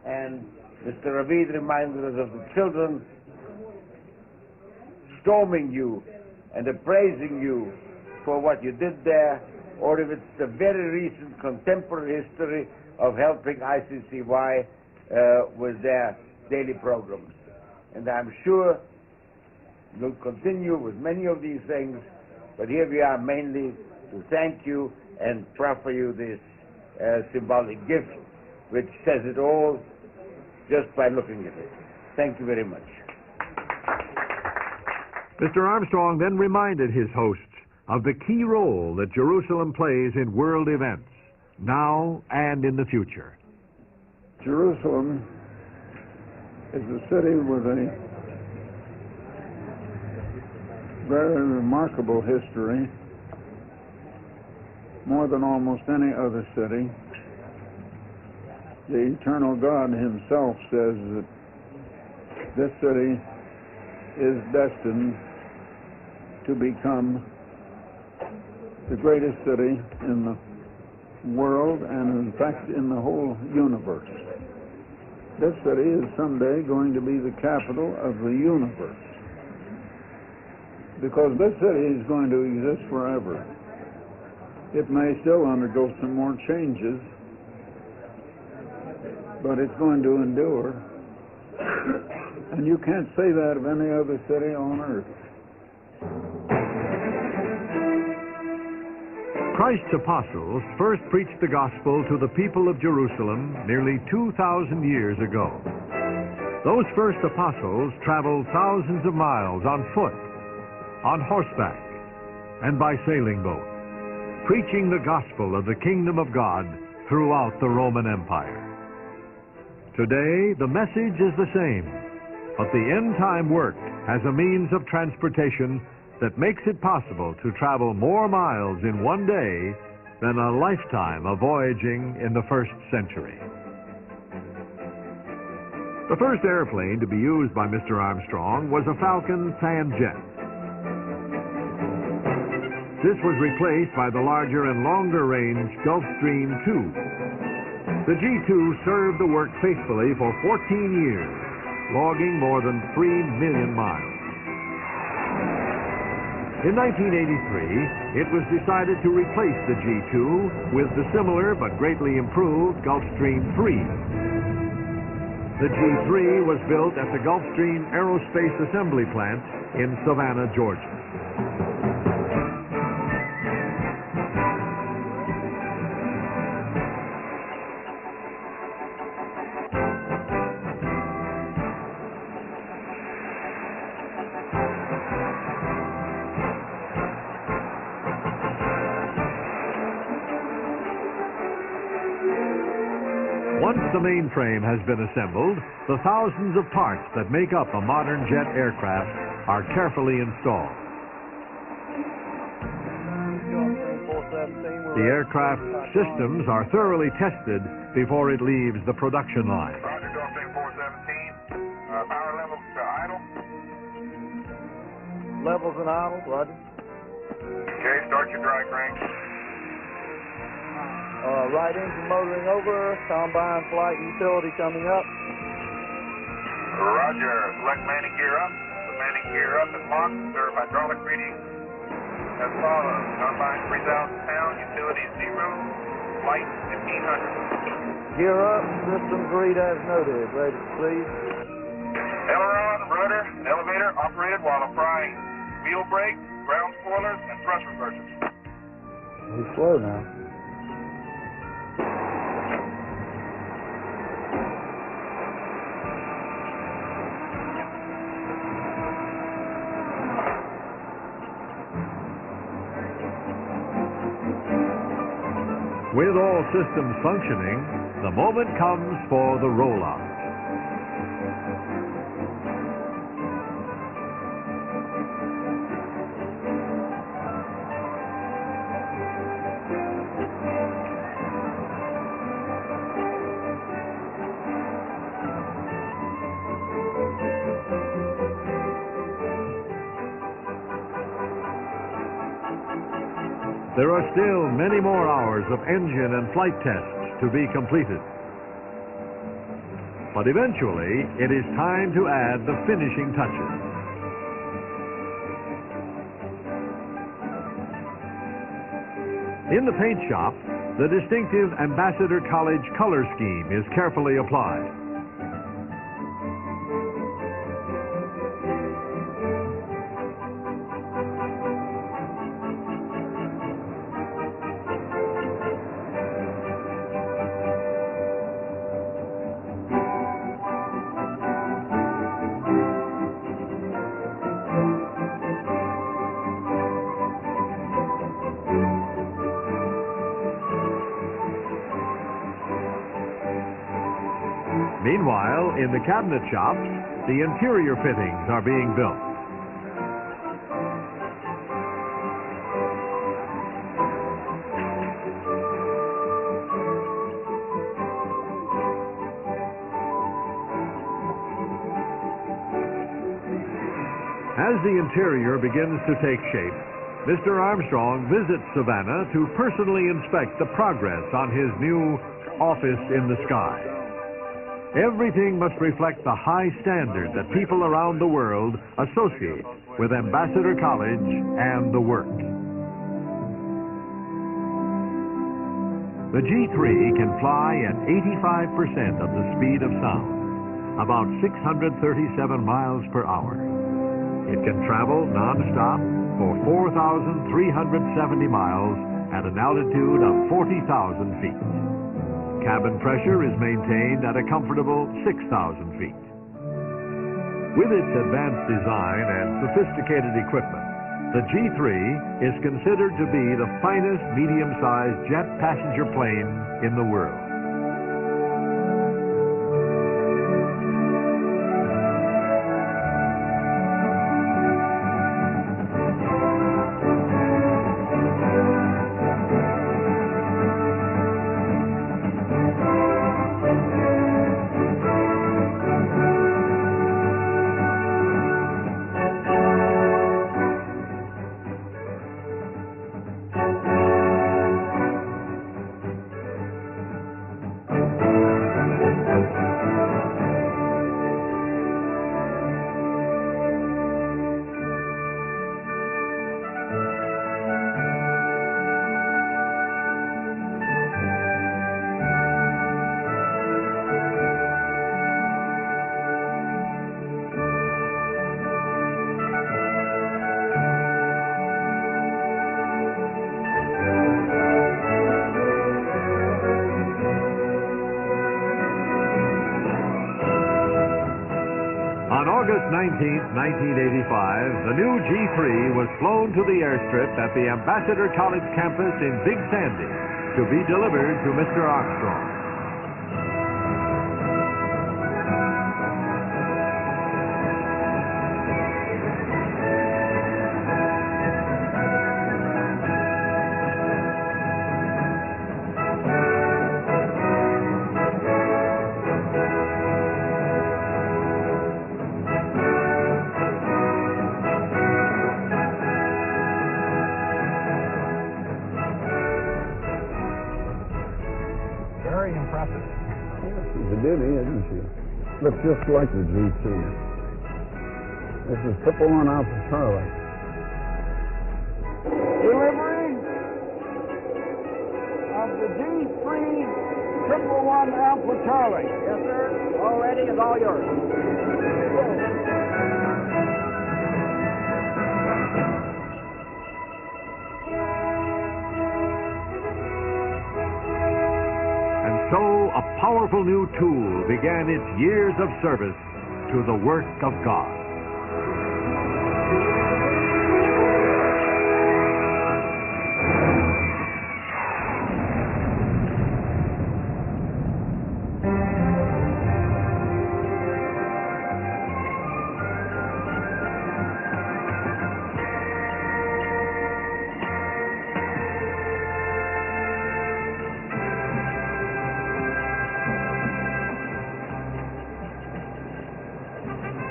[SPEAKER 2] And Mr. Ravid reminded us of the children
[SPEAKER 10] storming you and praising you for what you did there, or if it's the very recent contemporary history of helping ICCY with their daily programs. And I'm sure you'll continue with many of these things, but here we are mainly to thank you and proffer you this symbolic gift, which says it all just by looking at it. Thank you very much.
[SPEAKER 1] Mr. Armstrong then reminded his hosts of the key role that Jerusalem plays in world events, now and in the future.
[SPEAKER 8] Jerusalem is a city with a very remarkable history, more than almost any other city. The eternal God himself says that this city is destined to become the greatest city in the world and, in fact, in the whole universe. This city is someday going to be the capital of the universe, because this city is going to exist forever. It may still undergo some more changes, but it's going to endure. And you can't say that of any other city on earth.
[SPEAKER 1] Christ's apostles first preached the gospel to the people of Jerusalem nearly 2,000 years ago. Those first apostles traveled thousands of miles on foot, on horseback, and by sailing boat, preaching the gospel of the kingdom of God throughout the Roman Empire. Today, the message is the same, but the end-time work has a means of transportation that makes it possible to travel more miles in one day than a lifetime of voyaging in the first century. The first airplane to be used by Mr. Armstrong was a Falcon Sandjet. This was replaced by the larger and longer range Gulfstream II. The G-2 served the work faithfully for 14 years, logging more than 3 million miles. In 1983, it was decided to replace the G-2 with the similar but greatly improved Gulfstream III. The G-3 was built at the Gulfstream Aerospace Assembly Plant in Savannah, Georgia. Once the mainframe has been assembled, the thousands of parts that make up a modern jet aircraft are carefully installed. The aircraft systems are thoroughly tested before it leaves the production line.
[SPEAKER 11] Roger, Gulfstream 417. Power levels to idle.
[SPEAKER 12] Levels and idle, roger.
[SPEAKER 11] Okay, start your dry crank.
[SPEAKER 12] Right engine motoring over, combine flight utility coming up.
[SPEAKER 11] Roger, select landing gear up. The landing gear up is locked. Observe hydraulic reading as follows. Combine 3,000 pounds, utility 0, flight 1,500.
[SPEAKER 12] Gear up, systems read as noted. Ready to proceed.
[SPEAKER 11] Aileron, rudder, elevator operated while applying wheel brake, ground spoilers, and thrust reversers.
[SPEAKER 12] He's slow now.
[SPEAKER 1] With all systems functioning, the moment comes for the roll-out. There are still many more hours of engine and flight tests to be completed. But eventually, it is time to add the finishing touches. In the paint shop, the distinctive Ambassador College color scheme is carefully applied. Meanwhile, in the cabinet shops, the interior fittings are being built. As the interior begins to take shape, Mr. Armstrong visits Savannah to personally inspect the progress on his new office in the sky. Everything must reflect the high standard that people around the world associate with Ambassador College and the work. The G3 can fly at 85% of the speed of sound, about 637 miles per hour. It can travel non-stop for 4,370 miles at an altitude of 40,000 feet. Cabin pressure is maintained at a comfortable 6,000 feet. With its advanced design and sophisticated equipment, the G3 is considered to be the finest medium-sized jet passenger plane in the world. On August 19, 1985, the new G3 was flown to the airstrip at the Ambassador College campus in Big Sandy to be delivered to Mr. Armstrong.
[SPEAKER 5] Very impressive.
[SPEAKER 8] She's a ditty, isn't she? Looks just like the G2. This is 111 Alpha Charlie.
[SPEAKER 2] Delivery of the G3 111 Alpha Charlie. Yes, sir. All ready is all yours.
[SPEAKER 1] So a powerful new tool began its years of service to the work of God.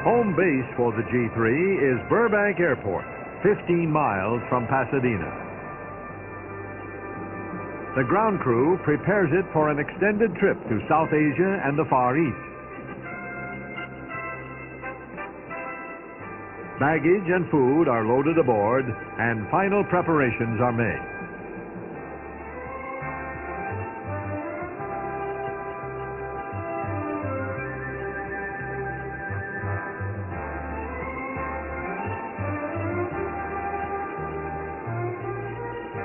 [SPEAKER 1] Home base for the G3 is Burbank Airport, 15 miles from Pasadena. The ground crew prepares it for an extended trip to South Asia and the Far East. Baggage and food are loaded aboard, and final preparations are made.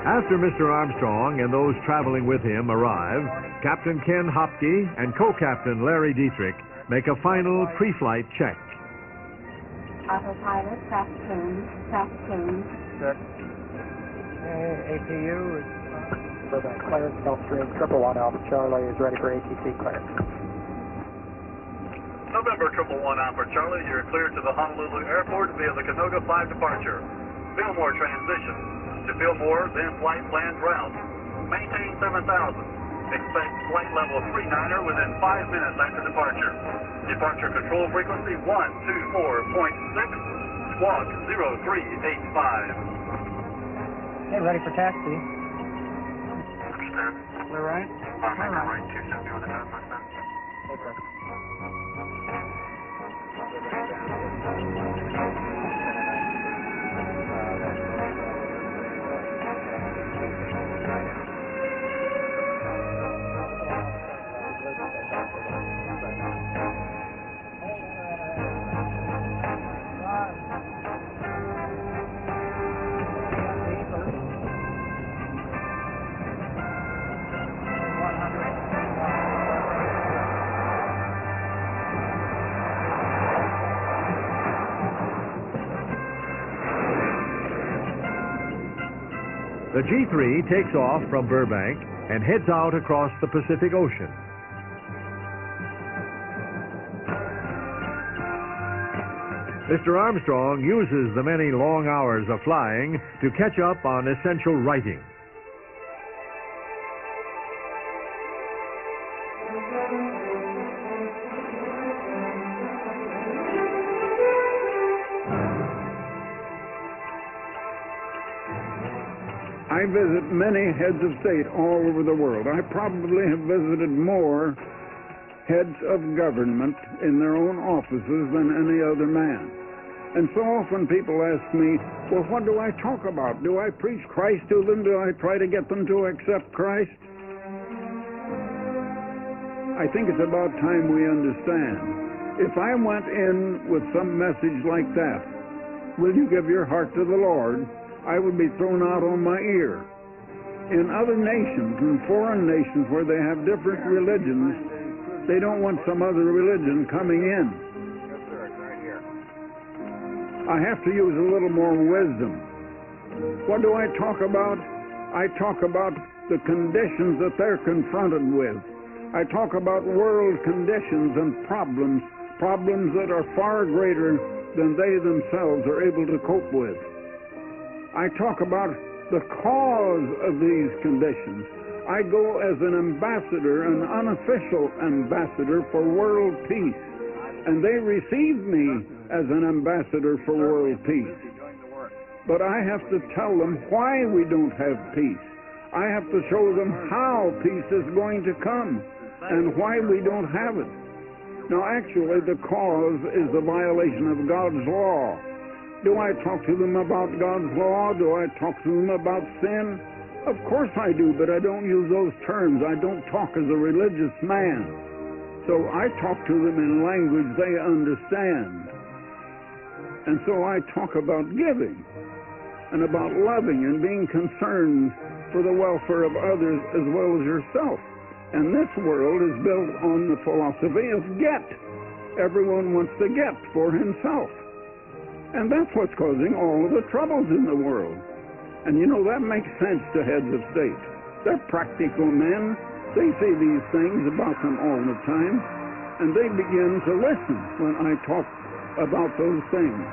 [SPEAKER 1] After Mr. Armstrong and those traveling with him arrive, Captain Ken Hopke and co-captain Larry Dietrich make a final pre-flight check.
[SPEAKER 6] Autopilot, craft tune.
[SPEAKER 5] Check. APU is Burbank clearance, Gulfstream 111 Alpha Charlie is ready for ATC clearance.
[SPEAKER 11] November 111 Alpha Charlie, you're cleared to the Honolulu Airport via the Canoga 5 departure. Fillmore transition. To Fillmore, then flight planned route. Maintain 7,000. Expect flight level 39er within 5 minutes after departure. Departure control frequency 124.6, squawk 0385.
[SPEAKER 5] Okay, ready for taxi.
[SPEAKER 11] Understand.
[SPEAKER 5] Clear right?
[SPEAKER 11] Right 270 on the time, understand.
[SPEAKER 5] Okay.
[SPEAKER 1] The G3 takes off from Burbank and heads out across the Pacific Ocean. Mr. Armstrong uses the many long hours of flying to catch up on essential writing.
[SPEAKER 2] I visit many heads of state all over the world. I probably have visited more heads of government in their own offices than any other man. And so often people ask me, well, what do I talk about? Do I preach Christ to them? Do I try to get them to accept Christ? I think it's about time we understand. If I went in with some message like that, will you give your heart to the Lord? I would be thrown out on my ear. In other nations, in foreign nations where they have different religions, they don't want some other religion coming in. I have to use a little more wisdom. What do I talk about? I talk about the conditions that they're confronted with. I talk about world conditions and problems that are far greater than they themselves are able to cope with. I talk about the cause of these conditions. I go as an ambassador, an unofficial ambassador for world peace. And they receive me as an ambassador for world peace. But I have to tell them why we don't have peace. I have to show them how peace is going to come and why we don't have it. Now, actually, the cause is the violation of God's law. Do I talk to them about God's law? Do I talk to them about sin? Of course I do, but I don't use those terms. I don't talk as a religious man. So I talk to them in language they understand. And so I talk about giving and about loving and being concerned for the welfare of others as well as yourself. And this world is built on the philosophy of get. Everyone wants to get for himself. And that's what's causing all of the troubles in the world. And you know, that makes sense to heads of state. They're practical men. They see these things about them all the time. And they begin to listen when I talk about those things.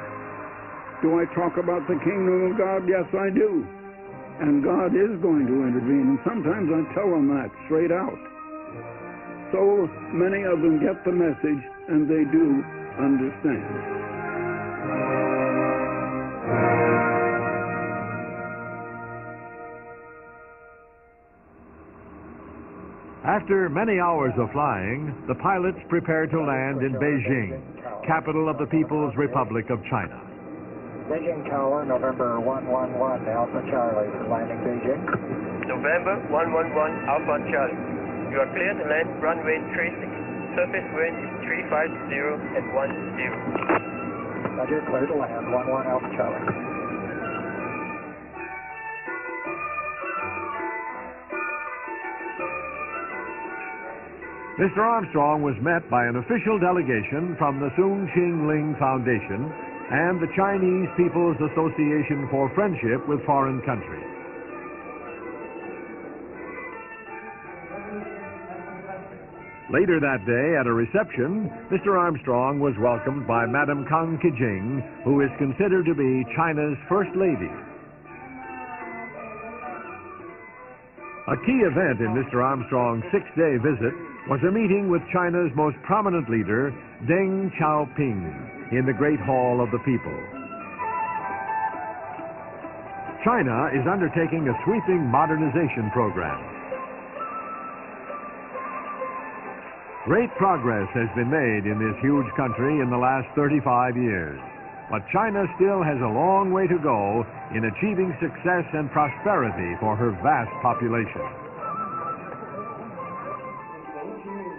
[SPEAKER 2] Do I talk about the kingdom of God? Yes, I do. And God is going to intervene. And sometimes I tell them that straight out. So many of them get the message, and they do understand.
[SPEAKER 1] After many hours of flying, the pilots prepare to land in Beijing, capital of the People's Republic of China.
[SPEAKER 5] Beijing Tower, November 111, Alpha Charlie, landing Beijing.
[SPEAKER 13] November 111, Alpha Charlie. You are clear to land runway 36. Surface wind is 350 at 10.
[SPEAKER 5] Roger, clear to land, 11 Alpha Charlie.
[SPEAKER 1] Mr. Armstrong was met by an official delegation from the Soon Ching Ling Foundation and the Chinese People's Association for Friendship with Foreign Countries. Later that day, at a reception, Mr. Armstrong was welcomed by Madame Kang Kijing, who is considered to be China's First Lady. A key event in Mr. Armstrong's six-day visit was a meeting with China's most prominent leader, Deng Xiaoping, in the Great Hall of the People. China is undertaking a sweeping modernization program. Great progress has been made in this huge country in the last 35 years, but China still has a long way to go in achieving success and prosperity for her vast population.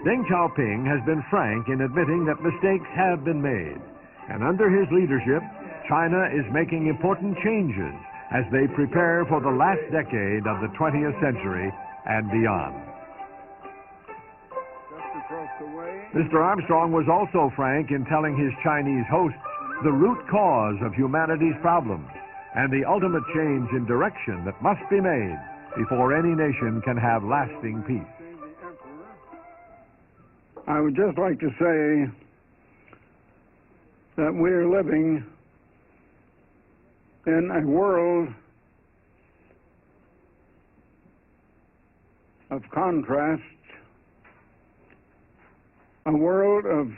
[SPEAKER 1] Deng Xiaoping has been frank in admitting that mistakes have been made, and under his leadership, China is making important changes as they prepare for the last decade of the 20th century and beyond. Mr. Armstrong was also frank in telling his Chinese hosts the root cause of humanity's problems and the ultimate change in direction that must be made before any nation can have lasting peace.
[SPEAKER 8] I would just like to say that we're living in a world of contrasts, a world of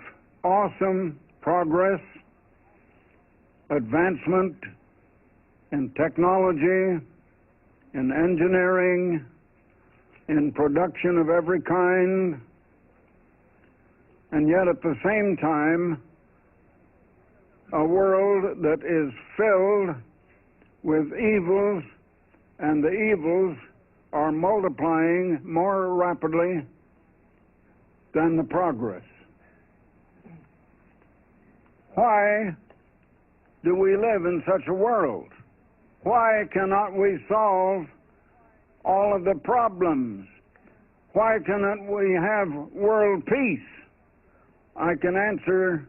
[SPEAKER 8] awesome progress, advancement in technology, in engineering, in production of every kind, and yet at the same time, a world that is filled with evils, and the evils are multiplying more rapidly than the progress. Why do we live in such a world? Why cannot we solve all of the problems? Why cannot we have world peace? I can answer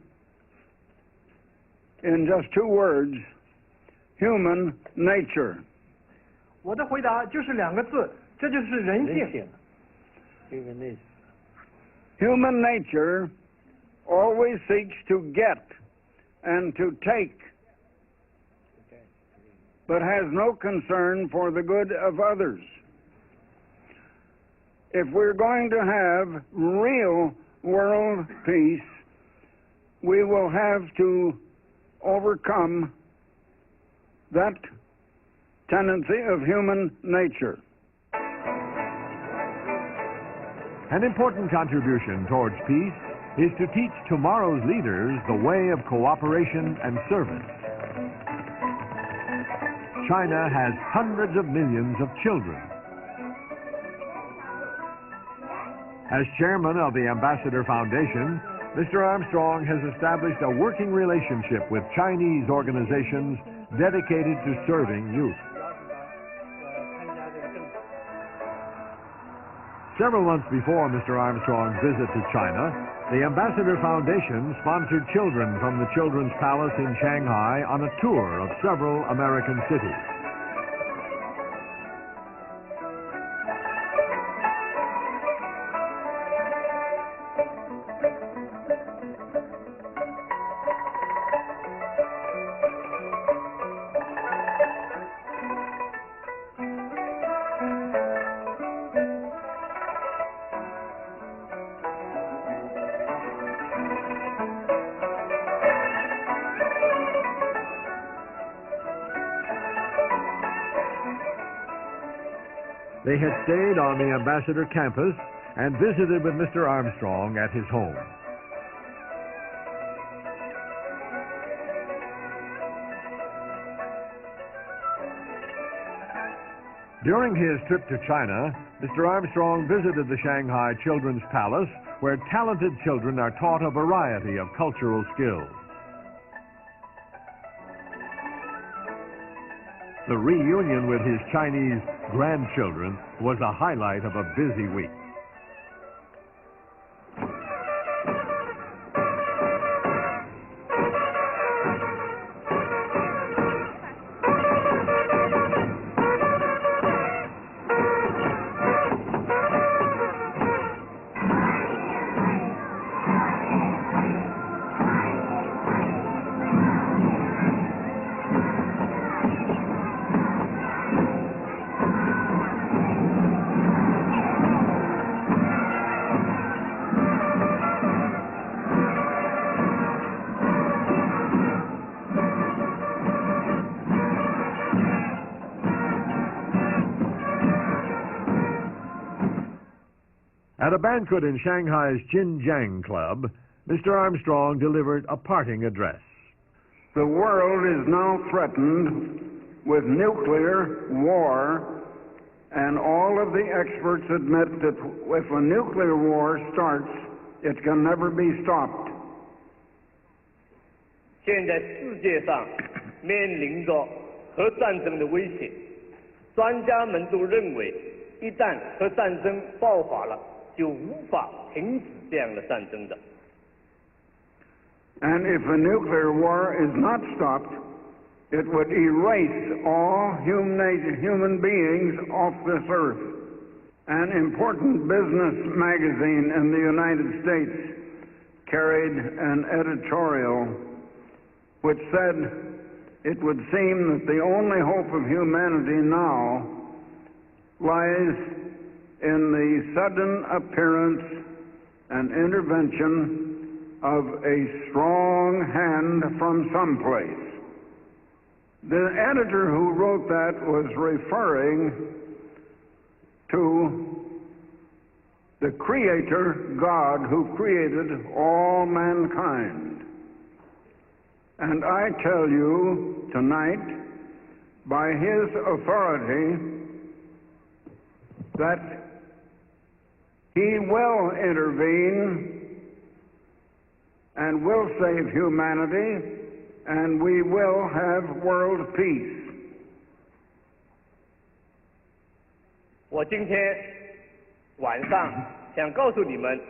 [SPEAKER 8] in just two words: human nature.
[SPEAKER 14] 我的回答就是两个字，这就是人性。
[SPEAKER 8] Human nature always seeks to get and to take, but has no concern for the good of others. If we're going to have real world peace, we will have to overcome that tendency of human nature.
[SPEAKER 1] An important contribution towards peace is to teach tomorrow's leaders the way of cooperation and service. China has hundreds of millions of children. As chairman of the Ambassador Foundation, Mr. Armstrong has established a working relationship with Chinese organizations dedicated to serving youth. Several months before Mr. Armstrong's visit to China, the Ambassador Foundation sponsored children from the Children's Palace in Shanghai on a tour of several American cities. They had stayed on the Ambassador campus and visited with Mr. Armstrong at his home. During his trip to China, Mr. Armstrong visited the Shanghai Children's Palace, where talented children are taught a variety of cultural skills. The reunion with his Chinese grandchildren was a highlight of a busy week. At a banquet in Shanghai's Xinjiang Club, Mr. Armstrong delivered a parting address.
[SPEAKER 2] The world is now threatened with nuclear war, and all of the experts admit that if a nuclear war starts, it can never be stopped.
[SPEAKER 13] 现在世界上面临着核战争的威胁，专家们都认为，一旦核战争爆发了，就无法停止这样的战争的。
[SPEAKER 2] And if a nuclear war is not stopped, it would erase all human beings off this earth. An important business magazine in the United States carried an editorial which said it would seem that the only hope of humanity now lies in the sudden appearance and intervention of a strong hand from someplace. The editor who wrote that was referring to the Creator God who created all mankind. And I tell you tonight, by His authority, that He will intervene and will save humanity, and we will have world peace.
[SPEAKER 13] 我今天晚上想告诉你们，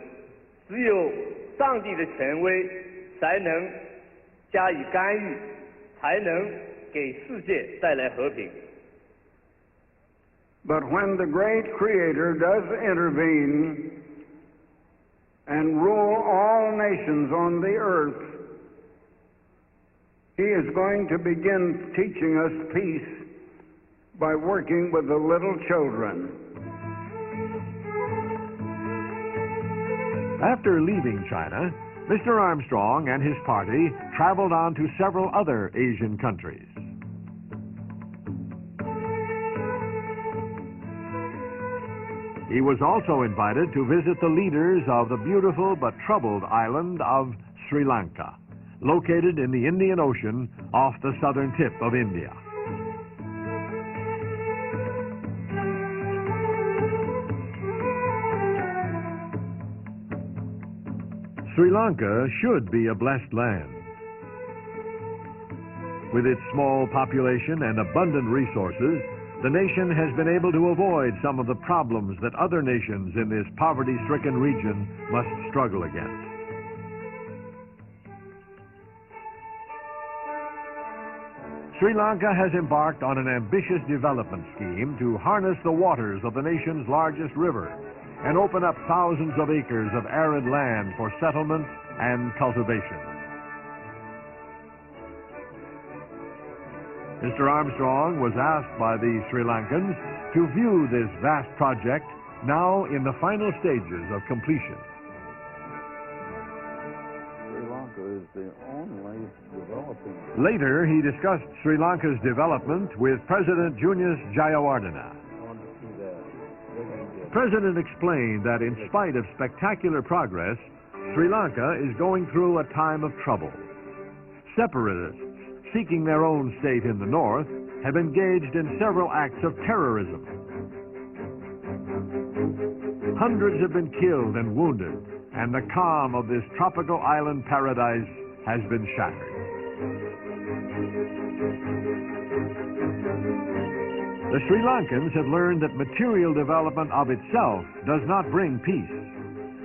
[SPEAKER 13] 只有上帝的权威才能加以干预，才能给世界带来和平。
[SPEAKER 2] But when the great Creator does intervene and rule all nations on the earth, He is going to begin teaching us peace by working with the little children.
[SPEAKER 1] After leaving China, Mr. Armstrong and his party traveled on to several other Asian countries. He was also invited to visit the leaders of the beautiful but troubled island of Sri Lanka, located in the Indian Ocean off the southern tip of India. Sri Lanka should be a blessed land. With its small population and abundant resources, the nation has been able to avoid some of the problems that other nations in this poverty-stricken region must struggle against. Sri Lanka has embarked on an ambitious development scheme to harness the waters of the nation's largest river and open up thousands of acres of arid land for settlement and cultivation. Mr. Armstrong was asked by the Sri Lankans to view this vast project now in the final stages of completion.
[SPEAKER 8] Sri Lanka is the only developing.
[SPEAKER 1] Later, he discussed Sri Lanka's development with President Julius Jayawardena. The President explained that in spite of spectacular progress, Sri Lanka is going through a time of trouble. Separatists seeking their own state in the north have engaged in several acts of terrorism. Hundreds have been killed and wounded, and the calm of this tropical island paradise has been shattered. The Sri Lankans have learned that material development of itself does not bring peace.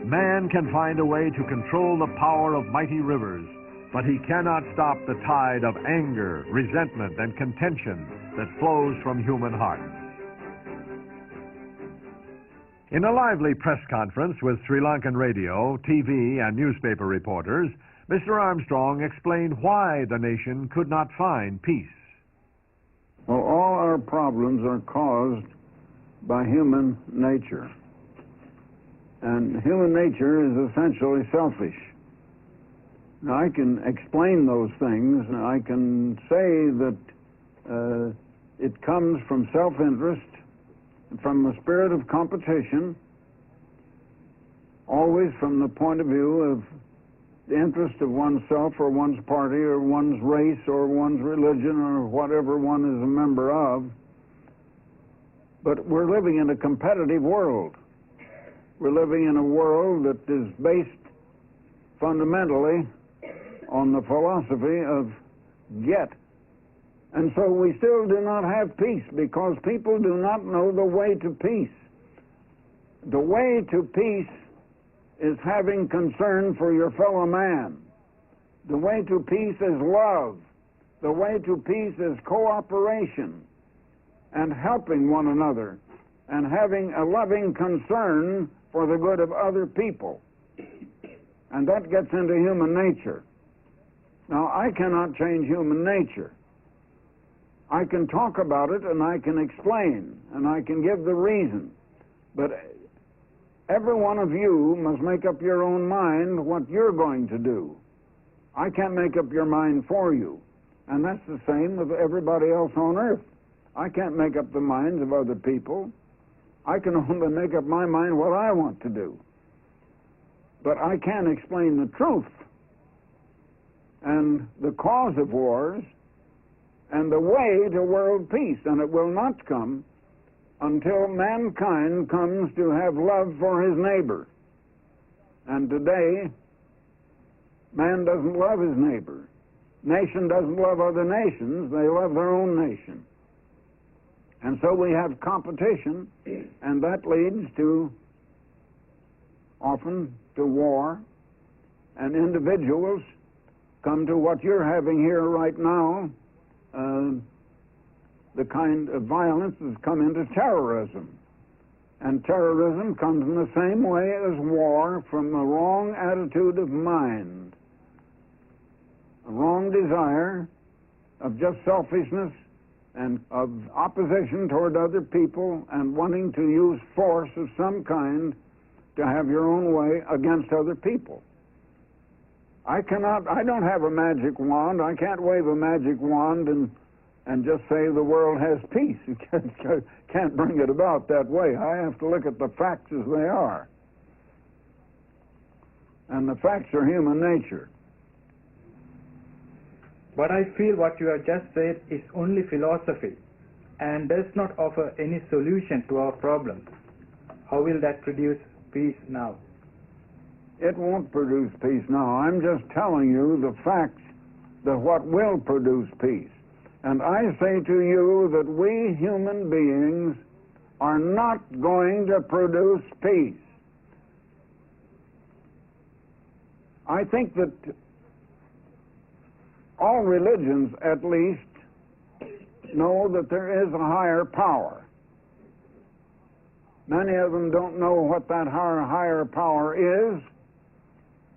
[SPEAKER 1] Man can find a way to control the power of mighty rivers, but he cannot stop the tide of anger, resentment, and contention that flows from human hearts. In a lively press conference with Sri Lankan radio, TV, and newspaper reporters, Mr. Armstrong explained why the nation could not find peace.
[SPEAKER 2] Well, all our problems are caused by human nature. And human nature is essentially selfish. Now, I can explain those things. I can say that it comes from self-interest, from a spirit of competition,
[SPEAKER 8] always from the point of view of the interest of oneself or one's party or one's race or one's religion or whatever one is a member of. But we're living in a competitive world. We're living in a world that is based fundamentally on the philosophy of get. And so we still do not have peace because people do not know the way to peace. The way to peace is having concern for your fellow man. The way to peace is love. The way to peace is cooperation and helping one another and having a loving concern for the good of other people. And that gets into human nature. Now, I cannot change human nature. I can talk about it and I can explain and I can give the reason. But every one of you must make up your own mind what you're going to do. I can't make up your mind for you. And that's the same with everybody else on earth. I can't make up the minds of other people. I can only make up my mind what I want to do. But I can explain the truth and the cause of wars and the way to world peace. And it will not come until mankind comes to have love for his neighbor. And today, man doesn't love his neighbor. Nation doesn't love other nations. They love their own nation. And so we have competition, and that leads to, often, to war. And individuals come to what you're having here right now, the kind of violence has come into terrorism. And terrorism comes in the same way as war from a wrong attitude of mind, a wrong desire of just selfishness and of opposition toward other people and wanting to use force of some kind to have your own way against other people. I don't have a magic wand. I can't wave a magic wand and just say the world has peace. You can't bring it about that way. I have to look at the facts as they are. And the facts are human nature.
[SPEAKER 15] But I feel what you have just said is only philosophy and does not offer any solution to our problems. How will that produce peace now?
[SPEAKER 8] It won't produce peace now. I'm just telling you the facts, that what will produce peace. And I say to you that we human beings are not going to produce peace. I think that all religions, at least, know that there is a higher power. Many of them don't know what that higher power is.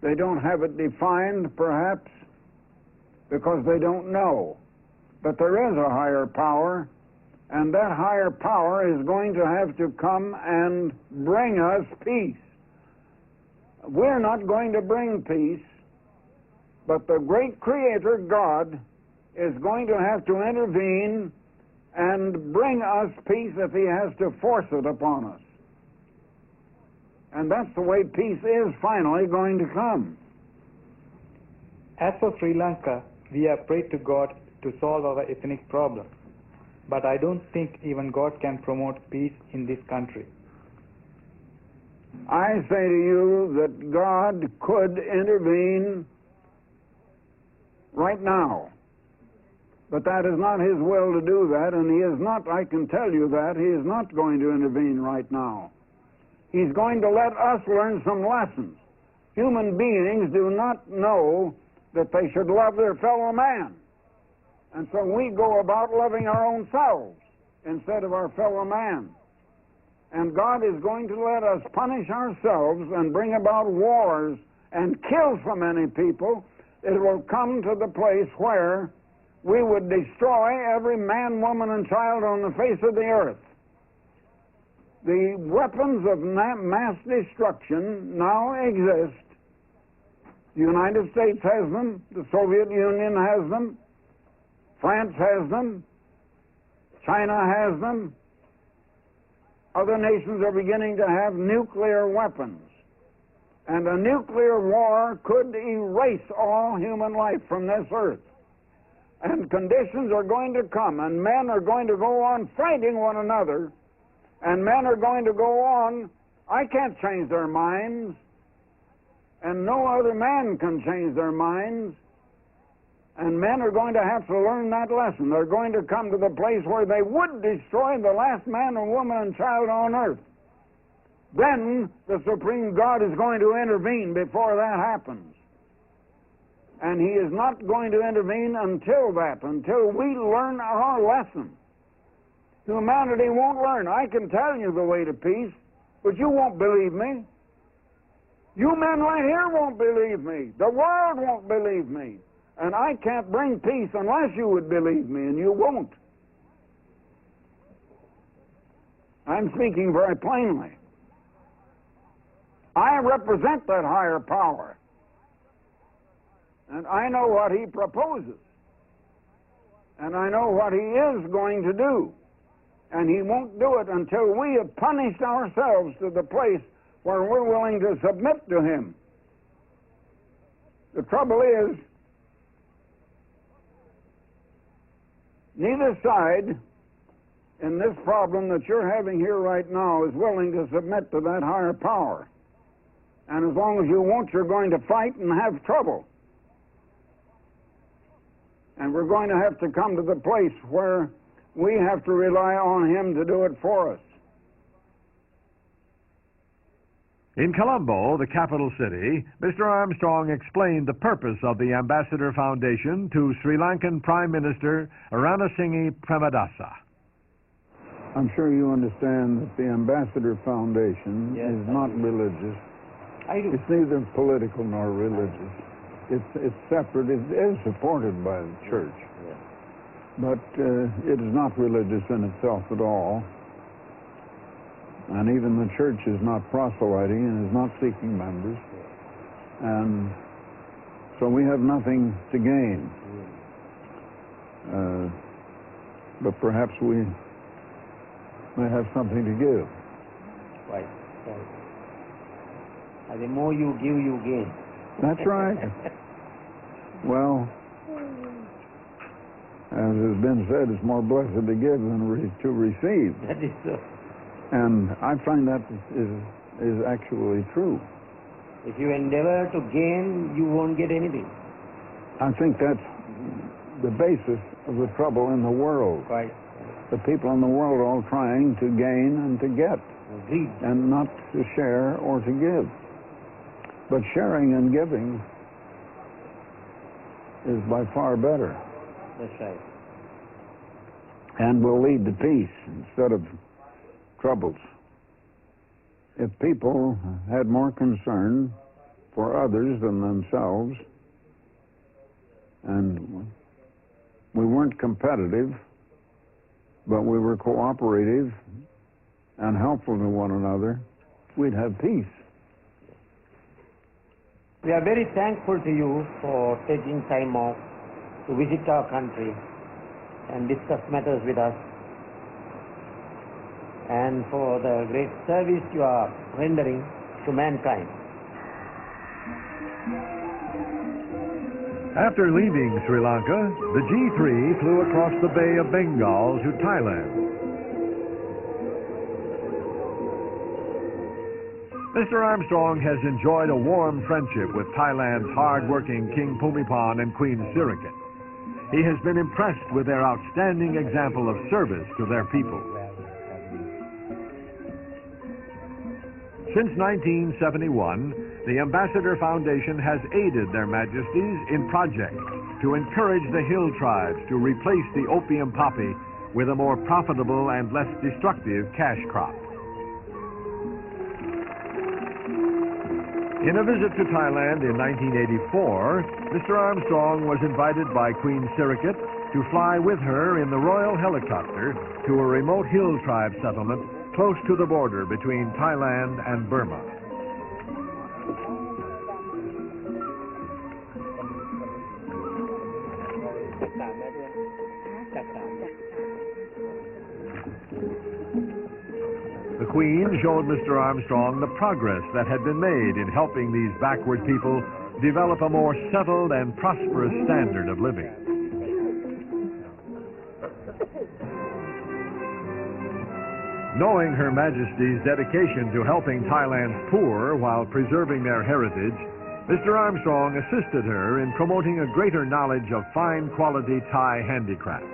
[SPEAKER 8] They don't have it defined, perhaps, because they don't know. But there is a higher power, and that higher power is going to have to come and bring us peace. We're not going to bring peace, but the great Creator, God, is going to have to intervene and bring us peace if He has to force it upon us. And that's the way peace is finally going to come.
[SPEAKER 15] As for Sri Lanka, we have prayed to God to solve our ethnic problem. But I don't think even God can promote peace in this country.
[SPEAKER 8] I say to you that God could intervene right now. But that is not His will to do that, and He is not, I can tell you that, He is not going to intervene right now. He's going to let us learn some lessons. Human beings do not know that they should love their fellow man. And so we go about loving our own selves instead of our fellow man. And God is going to let us punish ourselves and bring about wars and kill so many people. It will come to the place where we would destroy every man, woman, and child on the face of the earth. The weapons of mass destruction now exist. The United States has them. The Soviet Union has them. France has them. China has them. Other nations are beginning to have nuclear weapons.
[SPEAKER 2] And a nuclear war could erase all human life from this earth. And conditions are going to come, and men are going to go on fighting one another, and men are going to go on. I can't change their minds, and no other man can change their minds. And men are going to have to learn that lesson. They're going to come to the place where they would destroy the last man and woman and child on earth. Then the Supreme God is going to intervene before that happens. And He is not going to intervene until we learn our lesson. Humanity won't learn. I can tell you the way to peace, but you won't believe me. You men right here won't believe me. The world won't believe me. And I can't bring peace unless you would believe me, and you won't. I'm speaking very plainly. I represent that higher power. And I know what He proposes. And I know what He is going to do. And He won't do it until we have punished ourselves to the place where we're willing to submit to Him. The trouble is, neither side in this problem that you're having here right now is willing to submit to that higher power. And as long as you won't, you're going to fight and have trouble. And we're going to have to come to the place where we have to rely on Him to do it for us.
[SPEAKER 1] In Colombo, the capital city, Mr. Armstrong explained the purpose of the Ambassador Foundation to Sri Lankan Prime Minister Ranasinghe Premadasa.
[SPEAKER 8] I'm sure you understand that the Ambassador Foundation is not religious. It's neither political nor religious. It's separate. It is supported by the church. But it is not religious in itself at all. And even the church is not proselyting and is not seeking members. And so we have nothing to gain. But perhaps we may have something to give.
[SPEAKER 16] Right. And the more you give, you gain.
[SPEAKER 8] That's right. Well, as has been said, it's more blessed to give than to receive.
[SPEAKER 16] That is so.
[SPEAKER 8] And I find that is actually true.
[SPEAKER 16] If you endeavor to gain, you won't get anything.
[SPEAKER 8] I think that's the basis of the trouble in the world.
[SPEAKER 16] Right.
[SPEAKER 8] The people in the world are all trying to gain and to get.
[SPEAKER 16] Greed.
[SPEAKER 8] And not to share or to give. But sharing and giving is by far better.
[SPEAKER 16] That's right.
[SPEAKER 8] And will lead to peace instead of troubles. If people had more concern for others than themselves, and we weren't competitive, but we were cooperative and helpful to one another, we'd have peace.
[SPEAKER 16] We are very thankful to you for taking time off to visit our country and discuss matters with us, and for the great service you are rendering to mankind.
[SPEAKER 1] After leaving Sri Lanka, the G3 flew across the Bay of Bengal to Thailand. Mr. Armstrong has enjoyed a warm friendship with Thailand's hard-working King Bhumibol and Queen Sirikit. He has been impressed with their outstanding example of service to their people. Since 1971, the Ambassador Foundation has aided their Majesties in projects to encourage the hill tribes to replace the opium poppy with a more profitable and less destructive cash crop. In a visit to Thailand in 1984, Mr. Armstrong was invited by Queen Sirikit to fly with her in the royal helicopter to a remote hill tribe settlement close to the border between Thailand and Burma. The Queen showed Mr. Armstrong the progress that had been made in helping these backward people develop a more settled and prosperous standard of living. Knowing Her Majesty's dedication to helping Thailand's poor while preserving their heritage, Mr. Armstrong assisted her in promoting a greater knowledge of fine quality Thai handicrafts.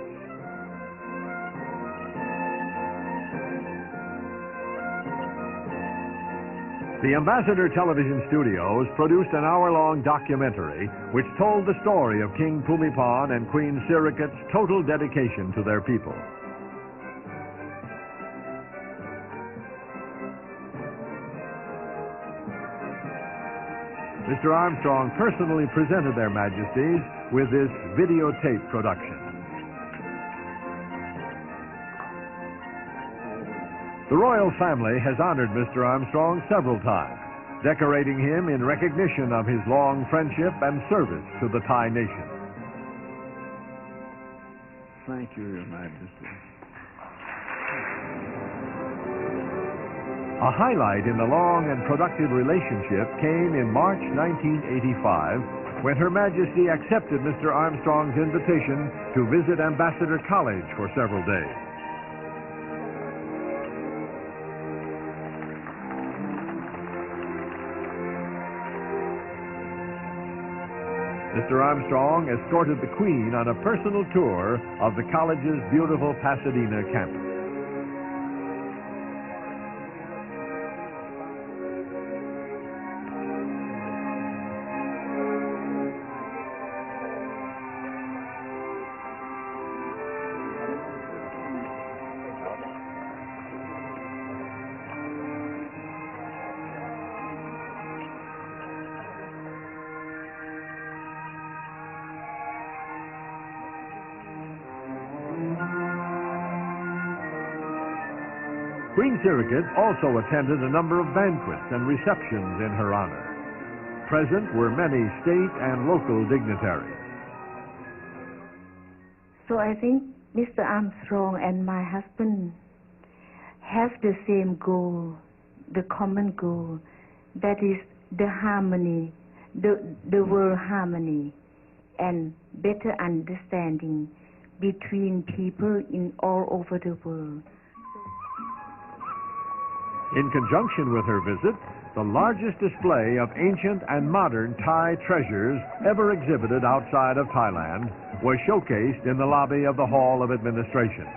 [SPEAKER 1] The Ambassador Television Studios produced an hour-long documentary which told the story of King Bhumibol and Queen Sirikit's total dedication to their people. Mr. Armstrong personally presented their Majesties with this videotape production. The royal family has honored Mr. Armstrong several times, decorating him in recognition of his long friendship and service to the Thai nation.
[SPEAKER 2] Thank you, Your Majesty.
[SPEAKER 1] A highlight in the long and productive relationship came in March 1985 when Her Majesty accepted Mr. Armstrong's invitation to visit Ambassador College for several days. Mr. Armstrong escorted the Queen on a personal tour of the college's beautiful Pasadena campus. Queen Sirikit also attended a number of banquets and receptions in her honor. Present were many state and local dignitaries.
[SPEAKER 6] So I think Mr. Armstrong and my husband have the same goal, the common goal, that is the harmony, the world harmony, and better understanding between people in all over the world.
[SPEAKER 1] In conjunction with her visit, the largest display of ancient and modern Thai treasures ever exhibited outside of Thailand was showcased in the lobby of the Hall of Administration.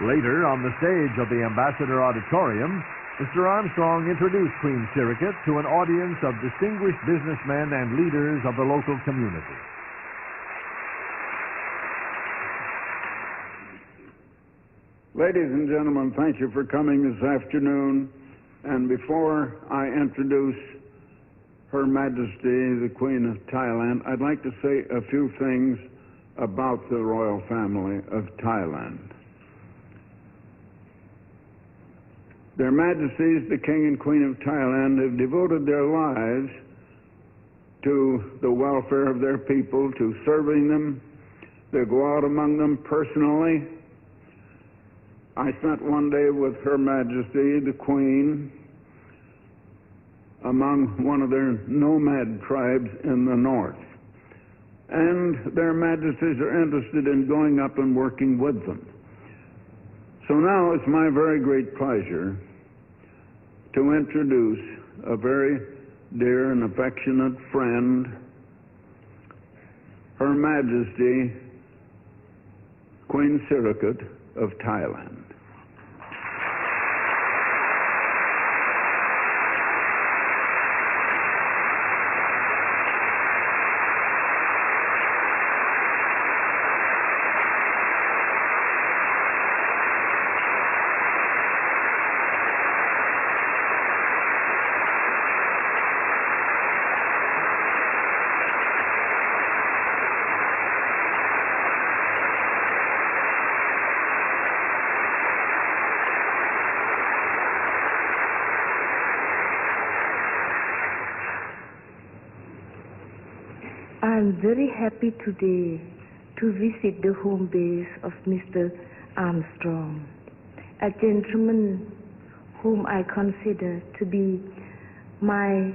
[SPEAKER 1] Later, on the stage of the Ambassador Auditorium, Mr. Armstrong introduced Queen Sirikit to an audience of distinguished businessmen and leaders of the local community.
[SPEAKER 2] Ladies and gentlemen, thank you for coming this afternoon. And before I introduce Her Majesty, the Queen of Thailand, I'd like to say a few things about the royal family of Thailand. Their Majesties, the King and Queen of Thailand, have devoted their lives to the welfare of their people, to serving them. They go out among them personally. I spent one day with Her Majesty, the Queen, among one of their nomad tribes in the north. And their Majesties are interested in going up and working with them. So now it's my very great pleasure to introduce a very dear and affectionate friend, Her Majesty, Queen Sirikit of Thailand.
[SPEAKER 6] I'm very happy today to visit the home base of Mr. Armstrong, a gentleman whom I consider to be my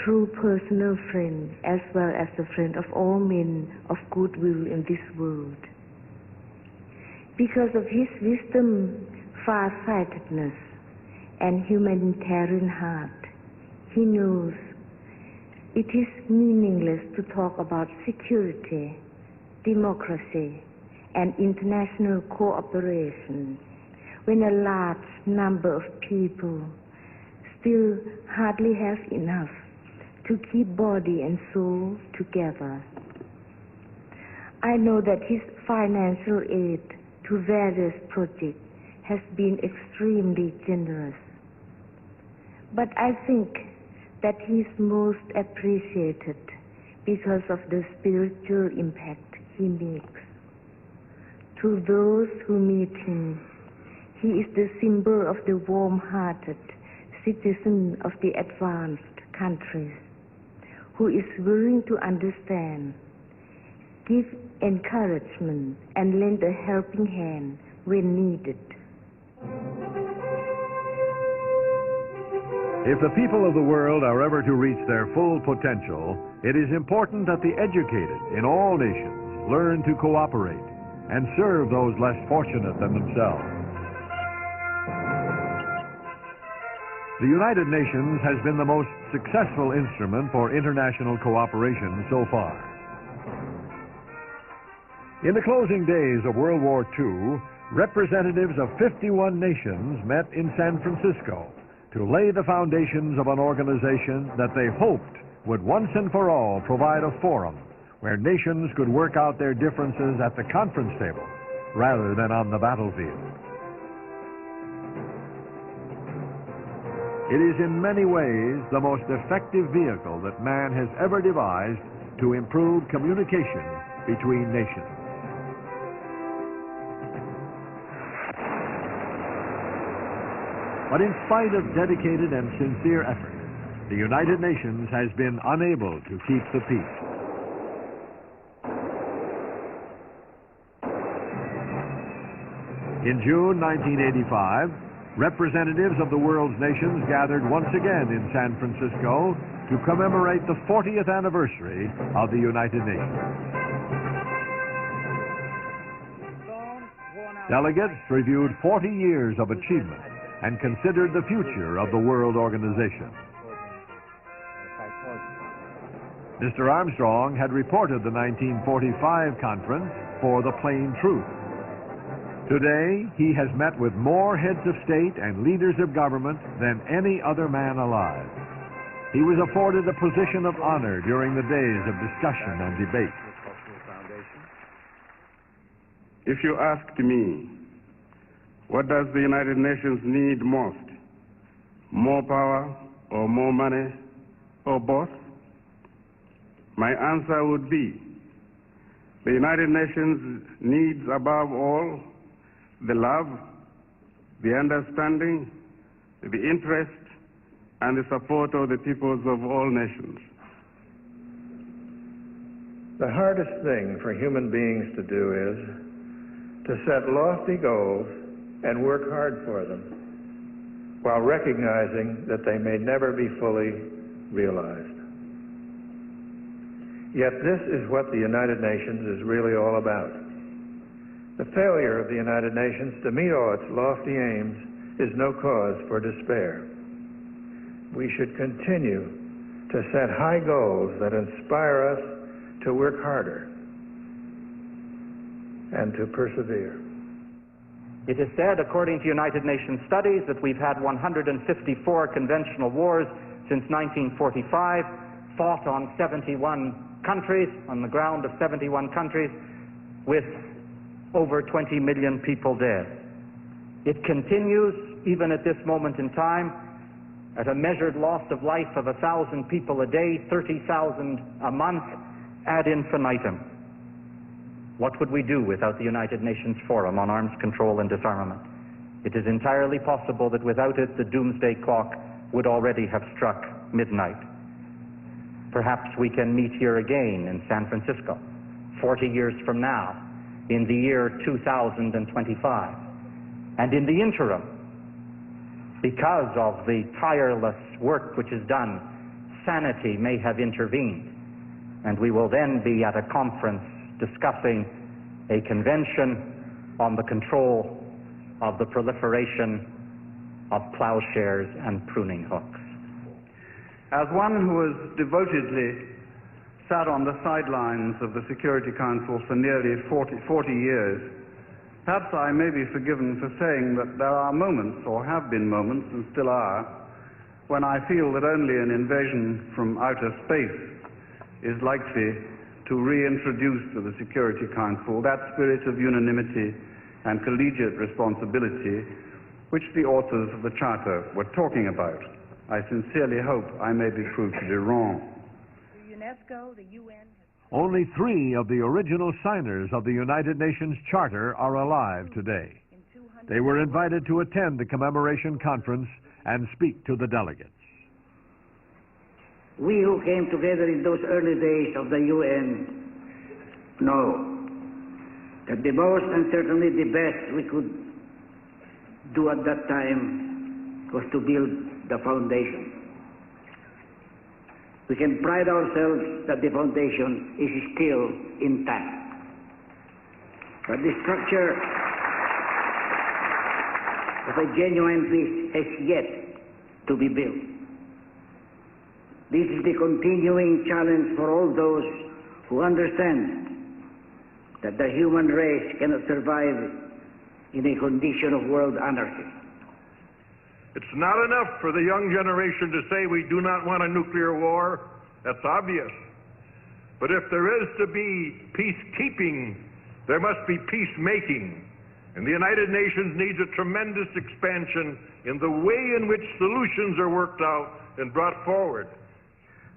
[SPEAKER 6] true personal friend, as well as a friend of all men of goodwill in this world. Because of his wisdom, far-sightedness, and humanitarian heart, he knows it is meaningless to talk about security, democracy, and international cooperation when a large number of people still hardly have enough to keep body and soul together. I know that his financial aid to various projects has been extremely generous, but I think that he is most appreciated because of the spiritual impact he makes. To those who meet him, he is the symbol of the warm-hearted citizen of the advanced countries who is willing to understand, give encouragement, and lend a helping hand when needed.
[SPEAKER 1] If the people of the world are ever to reach their full potential, it is important that the educated in all nations learn to cooperate and serve those less fortunate than themselves. The United Nations has been the most successful instrument for international cooperation so far. In the closing days of World War II, representatives of 51 nations met in San Francisco to lay the foundations of an organization that they hoped would once and for all provide a forum where nations could work out their differences at the conference table rather than on the battlefield. It is in many ways the most effective vehicle that man has ever devised to improve communication between nations. But in spite of dedicated and sincere effort, the United Nations has been unable to keep the peace. In June 1985, representatives of the world's nations gathered once again in San Francisco to commemorate the 40th anniversary of the United Nations. Delegates reviewed 40 years of achievement and considered the future of the World Organization. Mr. Armstrong had reported the 1945 conference for the plain truth. Today, he has met with more heads of state and leaders of government than any other man alive. He was afforded a position of honor during the days of discussion and debate.
[SPEAKER 9] If you asked me, what does the United Nations need most? More power or more money or both? My answer would be, the United Nations needs above all the love, the understanding, the interest, and the support of the peoples of all nations.
[SPEAKER 17] The hardest thing for human beings to do is to set lofty goals and work hard for them, while recognizing that they may never be fully realized. Yet this is what the United Nations is really all about. The failure of the United Nations to meet all its lofty aims is no cause for despair. We should continue to set high goals that inspire us to work harder and to persevere.
[SPEAKER 18] It is said, according to United Nations studies, that we've had 154 conventional wars since 1945, fought on 71 countries, on the ground of 71 countries, with over 20 million people dead. It continues, even at this moment in time, at a measured loss of life of 1,000 people a day, 30,000 a month, ad infinitum. What would we do without the United Nations Forum on Arms Control and Disarmament? It is entirely possible that without it, the doomsday clock would already have struck midnight. Perhaps we can meet here again in San Francisco 40 years from now, in the year 2025. And in the interim, because of the tireless work which is done, sanity may have intervened, and we will then be at a conference discussing a convention on the control of the proliferation of plowshares and pruning hooks.
[SPEAKER 19] As one who has devotedly sat on the sidelines of the Security Council for nearly 40 years, perhaps I may be forgiven for saying that there are moments, or have been moments, and still are, when I feel that only an invasion from outer space is likely to reintroduce to the Security Council that spirit of unanimity and collegiate responsibility which the authors of the Charter were talking about. I sincerely hope I may be proved to be wrong.
[SPEAKER 20] UNESCO, the UN...
[SPEAKER 1] Only 3 of the original signers of the United Nations Charter are alive today. They were invited to attend the commemoration conference and speak to the delegates.
[SPEAKER 21] We who came together in those early days of the UN know that the most and certainly the best we could do at that time was to build the foundation. We can pride ourselves that the foundation is still intact. But the structure of a genuine peace has yet to be built. This is the continuing challenge for all those who understand that the human race cannot survive in a condition of world anarchy.
[SPEAKER 11] It's not enough for the young generation to say we do not want a nuclear war. That's obvious. But if there is to be peacekeeping, there must be peacemaking. And the United Nations needs a tremendous expansion in the way in which solutions are worked out and brought forward.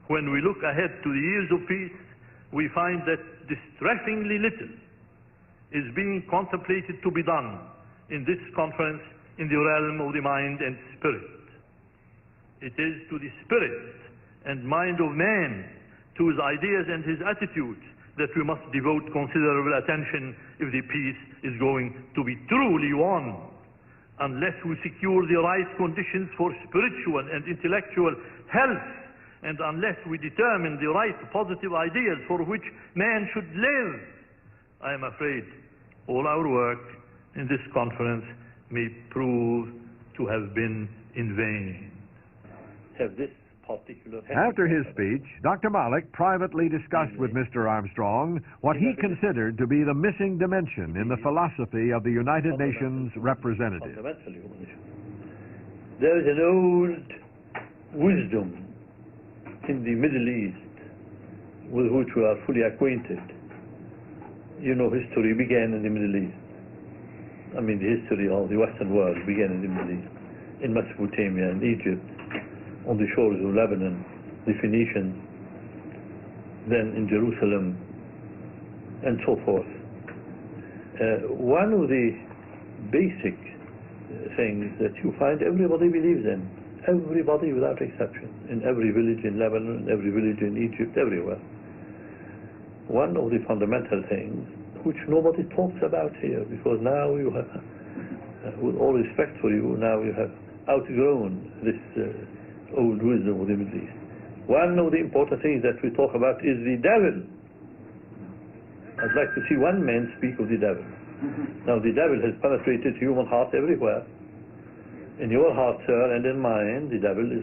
[SPEAKER 22] When we look ahead to the years of peace, we find that distressingly little is being contemplated to be done in this conference in the realm of the mind and spirit. It is to the spirit and mind of man, to his ideas and his attitudes, that we must devote considerable attention if the peace is going to be truly won. Unless we secure the right conditions for spiritual and intellectual health, and unless we determine the right positive ideas for which man should live, I am afraid all our work in this conference may prove to have been in vain.
[SPEAKER 1] After his speech, Dr. Malik privately discussed with Mr. Armstrong what he considered to be the missing dimension in the philosophy of the United Nations representative.
[SPEAKER 22] There is an old wisdom in the Middle East with which we are fully acquainted. You know, history began in the Middle East. I mean, the history of the Western world began in the Middle East, in Mesopotamia and Egypt, on the shores of Lebanon, the Phoenicians, then in Jerusalem, and so forth. One of the basic things that you find everybody believes in, everybody without exception, in every village in Lebanon, in every village in Egypt, everywhere. One of the fundamental things which nobody talks about here, because now you have, with all respect for you, now you have outgrown this old wisdom of the Middle East. One of the important things that we talk about is the devil. I'd like to see one man speak of the devil. Now the devil has penetrated human heart everywhere. In your heart, sir, and in mine, the devil is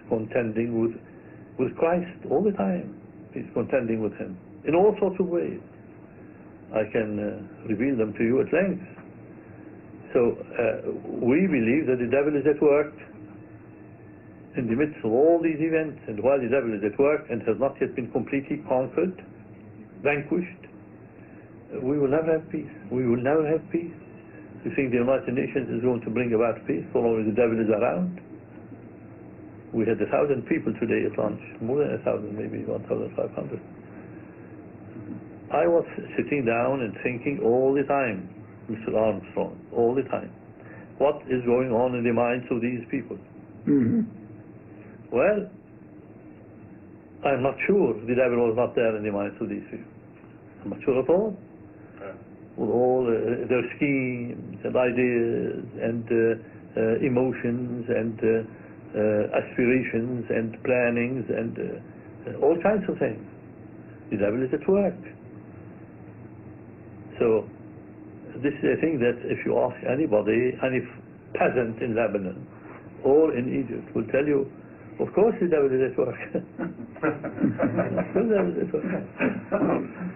[SPEAKER 22] contending with Christ all the time. He's contending with him in all sorts of ways. I can reveal them to you at length. So we believe that the devil is at work in the midst of all these events, and while the devil is at work and has not yet been completely conquered, vanquished, we will never have peace. We will never have peace. You think the United Nations is going to bring about peace so long as the devil is around? We had 1,000 people today at lunch, more than 1,000, maybe 1,500. I was sitting down and thinking all the time, Mr. Armstrong, all the time, what is going on in the minds of these people? Well, I'm not sure the devil was not there in the minds of these people. I'm not sure at all. With all their schemes and ideas and emotions and aspirations and plannings and all kinds of things. The devil is at work. So this is a thing that if you ask anybody, any peasant in Lebanon or in Egypt will tell you, of course the devil is at work. The devil is at work.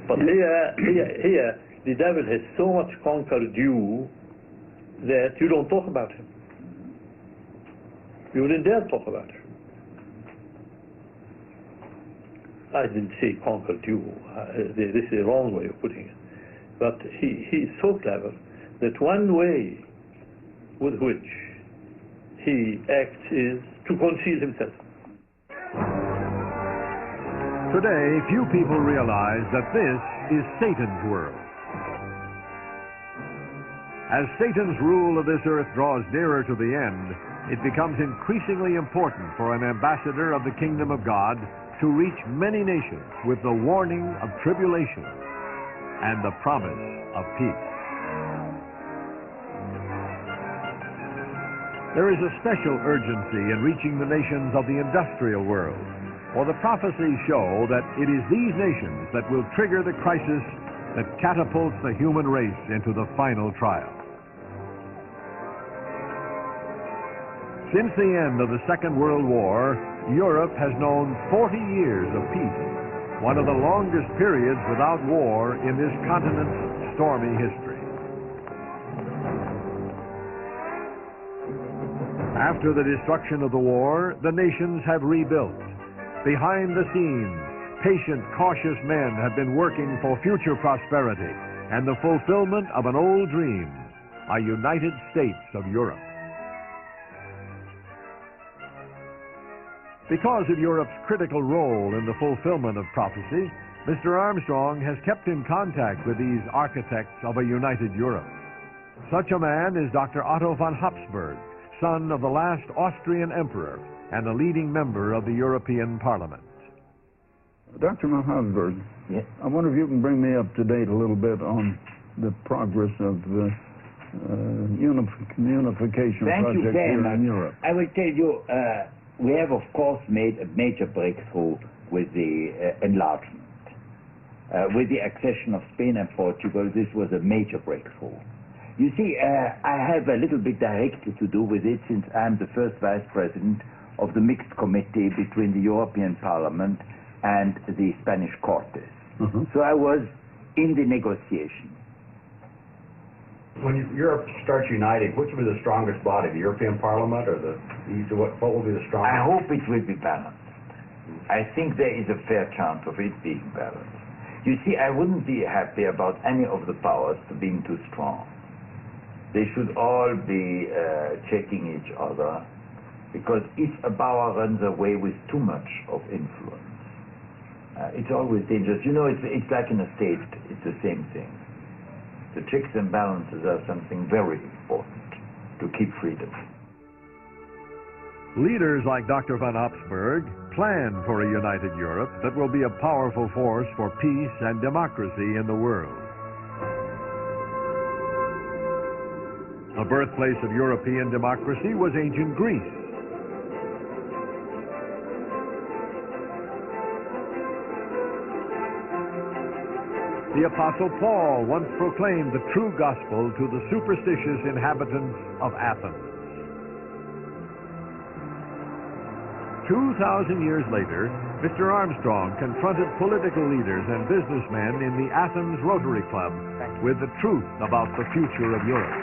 [SPEAKER 22] But here, the devil has so much conquered you that you don't talk about him. You wouldn't dare talk about him. I didn't say conquered you. This is the wrong way of putting it. But he is so clever that one way with which he acts is to conceal himself.
[SPEAKER 1] Today, few people realize that this is Satan's world. As Satan's rule of this earth draws nearer to the end, it becomes increasingly important for an ambassador of the kingdom of God to reach many nations with the warning of tribulation and the promise of peace. There is a special urgency in reaching the nations of the industrial world, for the prophecies show that it is these nations that will trigger the crisis that catapults the human race into the final trial. Since the end of the Second World War, Europe has known 40 years of peace, one of the longest periods without war in this continent's stormy history. After the destruction of the war, the nations have rebuilt. Behind the scenes, patient, cautious men have been working for future prosperity and the fulfillment of an old dream, a United States of Europe. Because of Europe's critical role in the fulfillment of prophecy, Mr. Armstrong has kept in contact with these architects of a united Europe. Such a man is Dr. Otto von Habsburg, son of the last Austrian emperor and a leading member of the European Parliament.
[SPEAKER 8] Dr. von Habsburg,
[SPEAKER 4] yes.
[SPEAKER 8] I wonder if you can bring me up to date a little bit on the progress of the unification project here in Europe.
[SPEAKER 4] I will tell you, we have, of course, made a major breakthrough with the enlargement. With the accession of Spain and Portugal, this was a major breakthrough. You see, I have a little bit directly to do with it since I'm the first vice president of the mixed committee between the European Parliament and the Spanish Cortes. So I was in the negotiation.
[SPEAKER 7] When Europe starts uniting, which will be the strongest body, the European Parliament or the what will be the strongest?
[SPEAKER 4] I hope it will be balanced. I think there is a fair chance of it being balanced. You see, I wouldn't be happy about any of the powers being too strong. They should all be checking each other, because if a power runs away with too much of influence, it's always dangerous. You know, it's like in a state, it's the same thing. The checks and balances are something very important to keep freedom.
[SPEAKER 1] Leaders like Dr. von Habsburg plan for a united Europe that will be a powerful force for peace and democracy in the world. The birthplace of European democracy was ancient Greece. The Apostle Paul once proclaimed the true gospel to the superstitious inhabitants of Athens. 2,000 years later, Mr. Armstrong confronted political leaders and businessmen in the Athens Rotary Club with the truth about the future of Europe.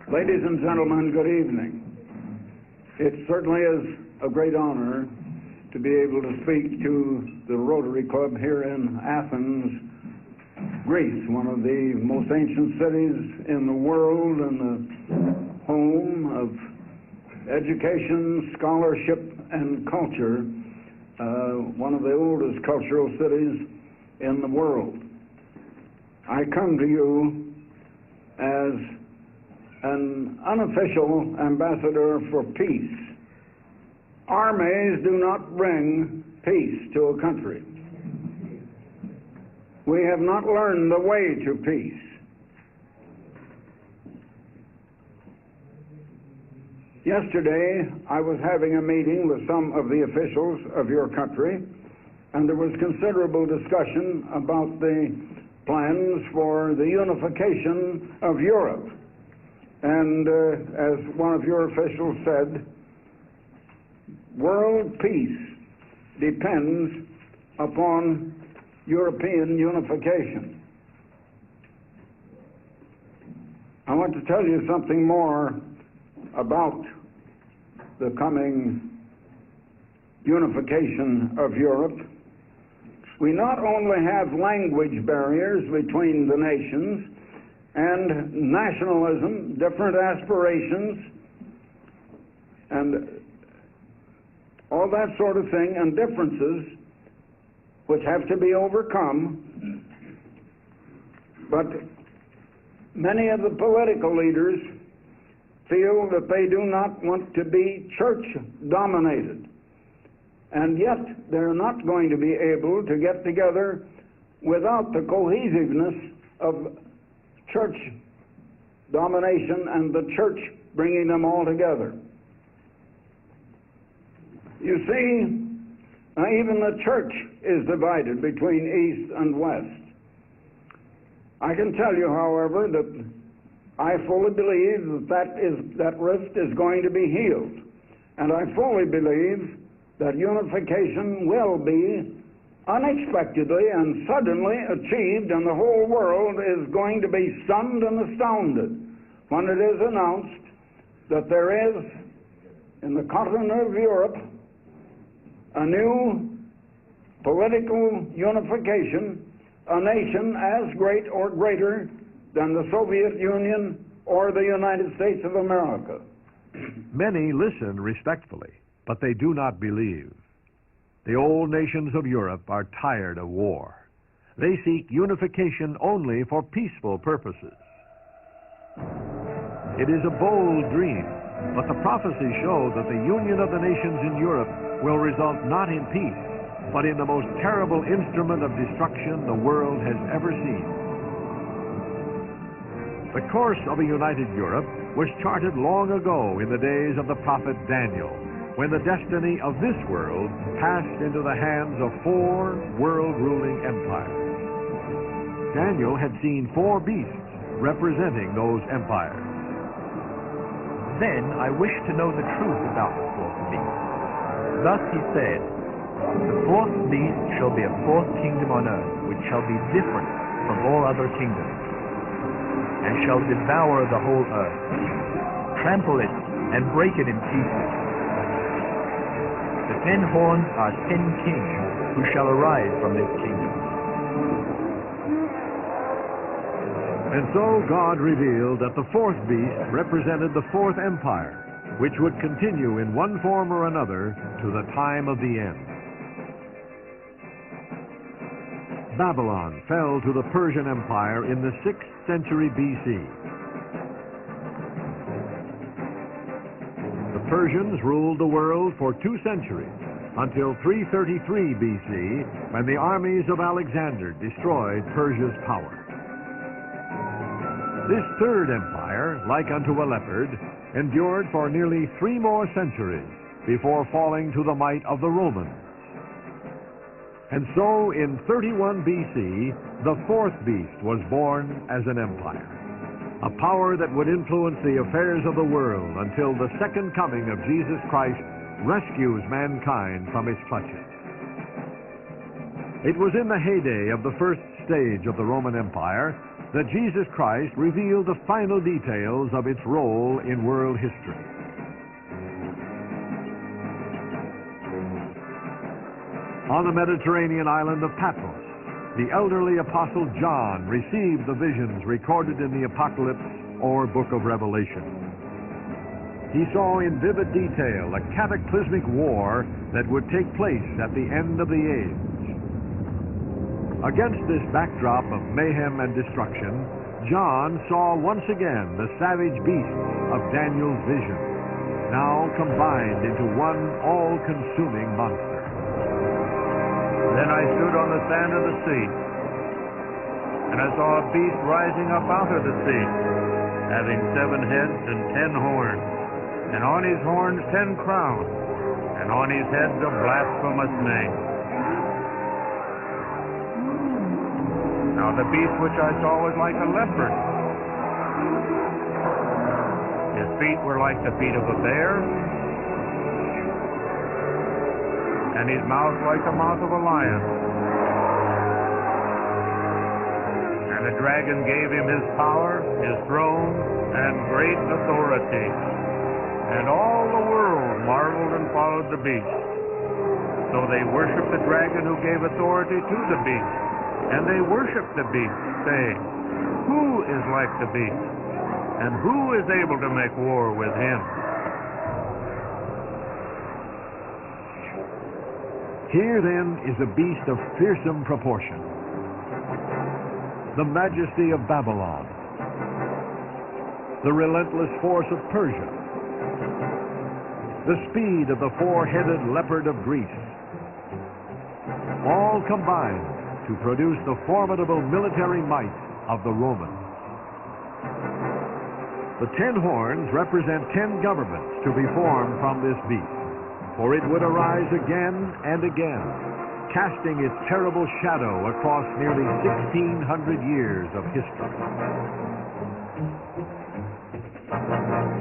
[SPEAKER 8] Ladies and gentlemen, good evening. It certainly is a great honor to be able to speak to the Rotary Club here in Athens, Greece, one of the most ancient cities in the world and the home of education, scholarship, and culture, one of the oldest cultural cities in the world. I come to you as an unofficial ambassador for peace Armies do not bring peace to a country. We have not learned the way to peace. Yesterday, I was having a meeting with some of the officials of your country, and there was considerable discussion about the plans for the unification of Europe. And as one of your officials said, world peace depends upon European unification. I want to tell you something more about the coming unification of Europe. We not only have language barriers between the nations and nationalism, different aspirations, and all that sort of thing, and differences which have to be overcome, but many of the political leaders feel that they do not want to be church-dominated. And yet, they're not going to be able to get together without the cohesiveness of church domination and the church bringing them all together. You see, even the church is divided between East and West. I can tell you, however, that I fully believe that rift is going to be healed. And I fully believe that unification will be unexpectedly and suddenly achieved, and the whole world is going to be stunned and astounded when it is announced that there is, in the continent of Europe, a new political unification, a nation as great or greater than the Soviet Union or the United States of America.
[SPEAKER 1] Many listen respectfully, but they do not believe. The old nations of Europe are tired of war. They seek unification only for peaceful purposes. It is a bold dream, but the prophecies show that the union of the nations in Europe will result not in peace, but in the most terrible instrument of destruction the world has ever seen. The course of a united Europe was charted long ago in the days of the prophet Daniel, when the destiny of this world passed into the hands of 4 world-ruling empires. Daniel had seen 4 beasts representing those empires.
[SPEAKER 3] Then I wished to know the truth about the 4th beast. Thus he said, "The 4th beast shall be a 4th kingdom on earth, which shall be different from all other kingdoms, and shall devour the whole earth, trample it, and break it in pieces. The 10 horns are 10 kings who shall arise from this kingdom."
[SPEAKER 1] And so God revealed that the 4th beast represented the 4th empire, which would continue in one form or another to the time of the end. Babylon fell to the Persian Empire in the 6th century B.C. The Persians ruled the world for 2 centuries, until 333 B.C., when the armies of Alexander destroyed Persia's power. This 3rd empire, like unto a leopard, endured for nearly 3 more centuries before falling to the might of the Romans. And so, in 31 B.C., the 4th beast was born as an empire, a power that would influence the affairs of the world until the second coming of Jesus Christ rescues mankind from its clutches. It was in the heyday of the first stage of the Roman Empire that Jesus Christ revealed the final details of its role in world history. On the Mediterranean island of Patmos, the elderly apostle John received the visions recorded in the Apocalypse or Book of Revelation. He saw in vivid detail a cataclysmic war that would take place at the end of the age. Against this backdrop of mayhem and destruction, John saw once again the savage beasts of Daniel's vision. now combined into one all-consuming monster. Then I stood on the sand of the sea, and I saw a beast rising up out of the sea, having 7 heads and 10 horns, and on his horns 10 crowns, and on his heads a blasphemous name. Now the beast which I saw was like a leopard. His feet were like the feet of a bear, and his mouth like the mouth of a lion. And the dragon gave him his power, his throne, and great authority. And all the world marveled and followed the beast. So they worshiped the dragon who gave authority to the beast. And they worshiped the beast, saying, "Who is like the beast? And who is able to make war with him?" Here then is a beast of fearsome proportion, the majesty of Babylon, the relentless force of Persia, the speed of the 4-headed leopard of Greece, all combined to produce the formidable military might of the Romans. The 10 horns represent 10 governments to be formed from this beast, for it would arise again and again, casting its terrible shadow across nearly 1,600 years of history.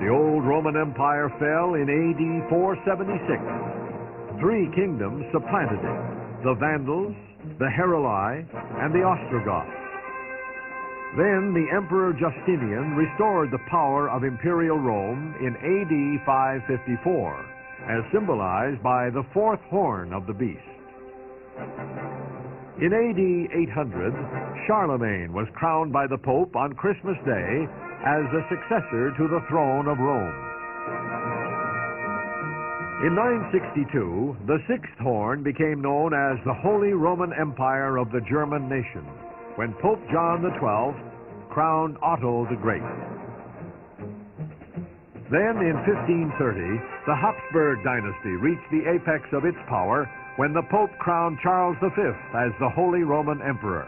[SPEAKER 1] The old Roman Empire fell in AD 476. 3 kingdoms supplanted it: the Vandals, the Heruli, and the Ostrogoths. Then the Emperor Justinian restored the power of Imperial Rome in AD 554, as symbolized by the 4th horn of the beast. In AD 800, Charlemagne was crowned by the Pope on Christmas Day as the successor to the throne of Rome. In 962, the 6th horn became known as the Holy Roman Empire of the German nation, when Pope John XII crowned Otto the Great. Then in 1530, the Habsburg dynasty reached the apex of its power when the Pope crowned Charles V as the Holy Roman Emperor.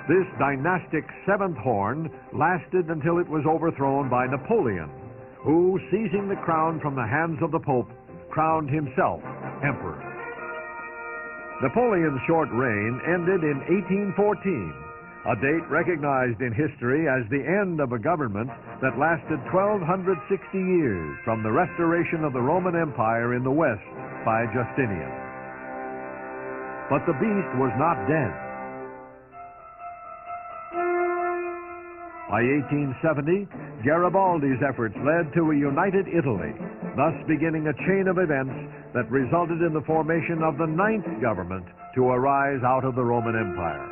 [SPEAKER 1] This dynastic 7th horn lasted until it was overthrown by Napoleon, who, seizing the crown from the hands of the Pope, crowned himself emperor. Napoleon's short reign ended in 1814, a date recognized in history as the end of a government that lasted 1,260 years from the restoration of the Roman Empire in the West by Justinian. But the beast was not dead. By 1870, Garibaldi's efforts led to a united Italy, thus beginning a chain of events that resulted in the formation of the 9th government to arise out of the Roman Empire.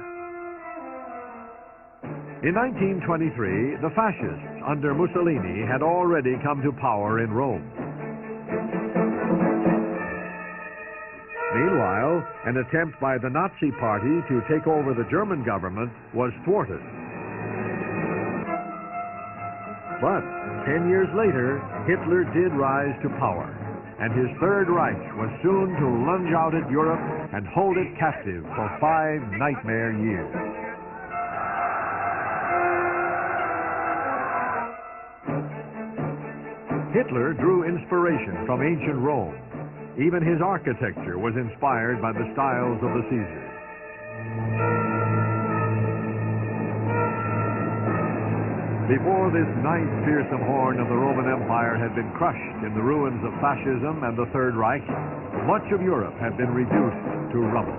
[SPEAKER 1] In 1923, the fascists under Mussolini had already come to power in Rome. Meanwhile, an attempt by the Nazi Party to take over the German government was thwarted. But 10 years later, Hitler did rise to power, and his Third Reich was soon to lunge out at Europe and hold it captive for 5 nightmare years. Hitler drew inspiration from ancient Rome. Even his architecture was inspired by the styles of the Caesars. Before this 9th fearsome horn of the Roman Empire had been crushed in the ruins of fascism and the Third Reich, much of Europe had been reduced to rubble.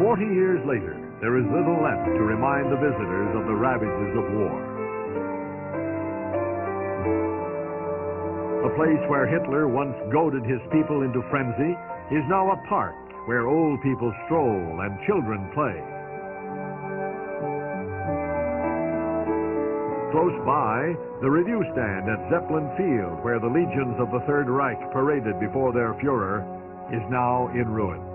[SPEAKER 1] "40 years later, there is little left to remind the visitors of the ravages of war. The place where Hitler once goaded his people into frenzy is now a park where old people stroll and children play. Close by, the review stand at Zeppelin Field, where the legions of the Third Reich paraded before their Fuhrer, is now in ruins.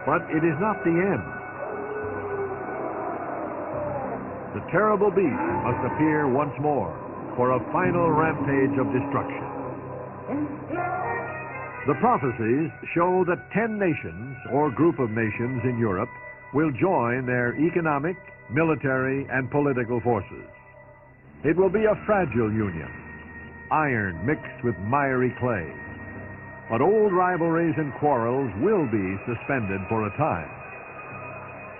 [SPEAKER 1] But it is not the end. The terrible beast must appear once more for a final rampage of destruction. The prophecies show that 10 nations, or group of nations in Europe, will join their economic, military, and political forces. It will be a fragile union, iron mixed with miry clay. But old rivalries and quarrels will be suspended for a time.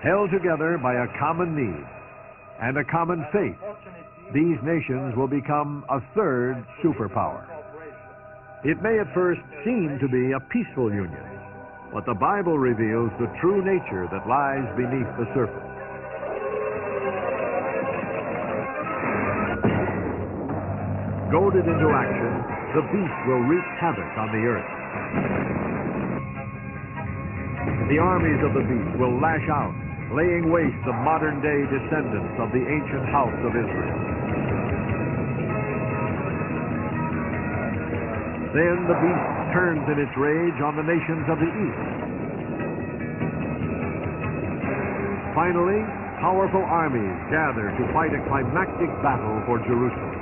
[SPEAKER 1] Held together by a common need and a common faith, these nations will become a third superpower. It may at first seem to be a peaceful union, but the Bible reveals the true nature that lies beneath the surface. Goaded into action, the beast will wreak havoc on the earth. The armies of the beast will lash out, laying waste the modern-day descendants of the ancient house of Israel. Then the beast turns in its rage on the nations of the east. Finally, powerful armies gather to fight a climactic battle for Jerusalem.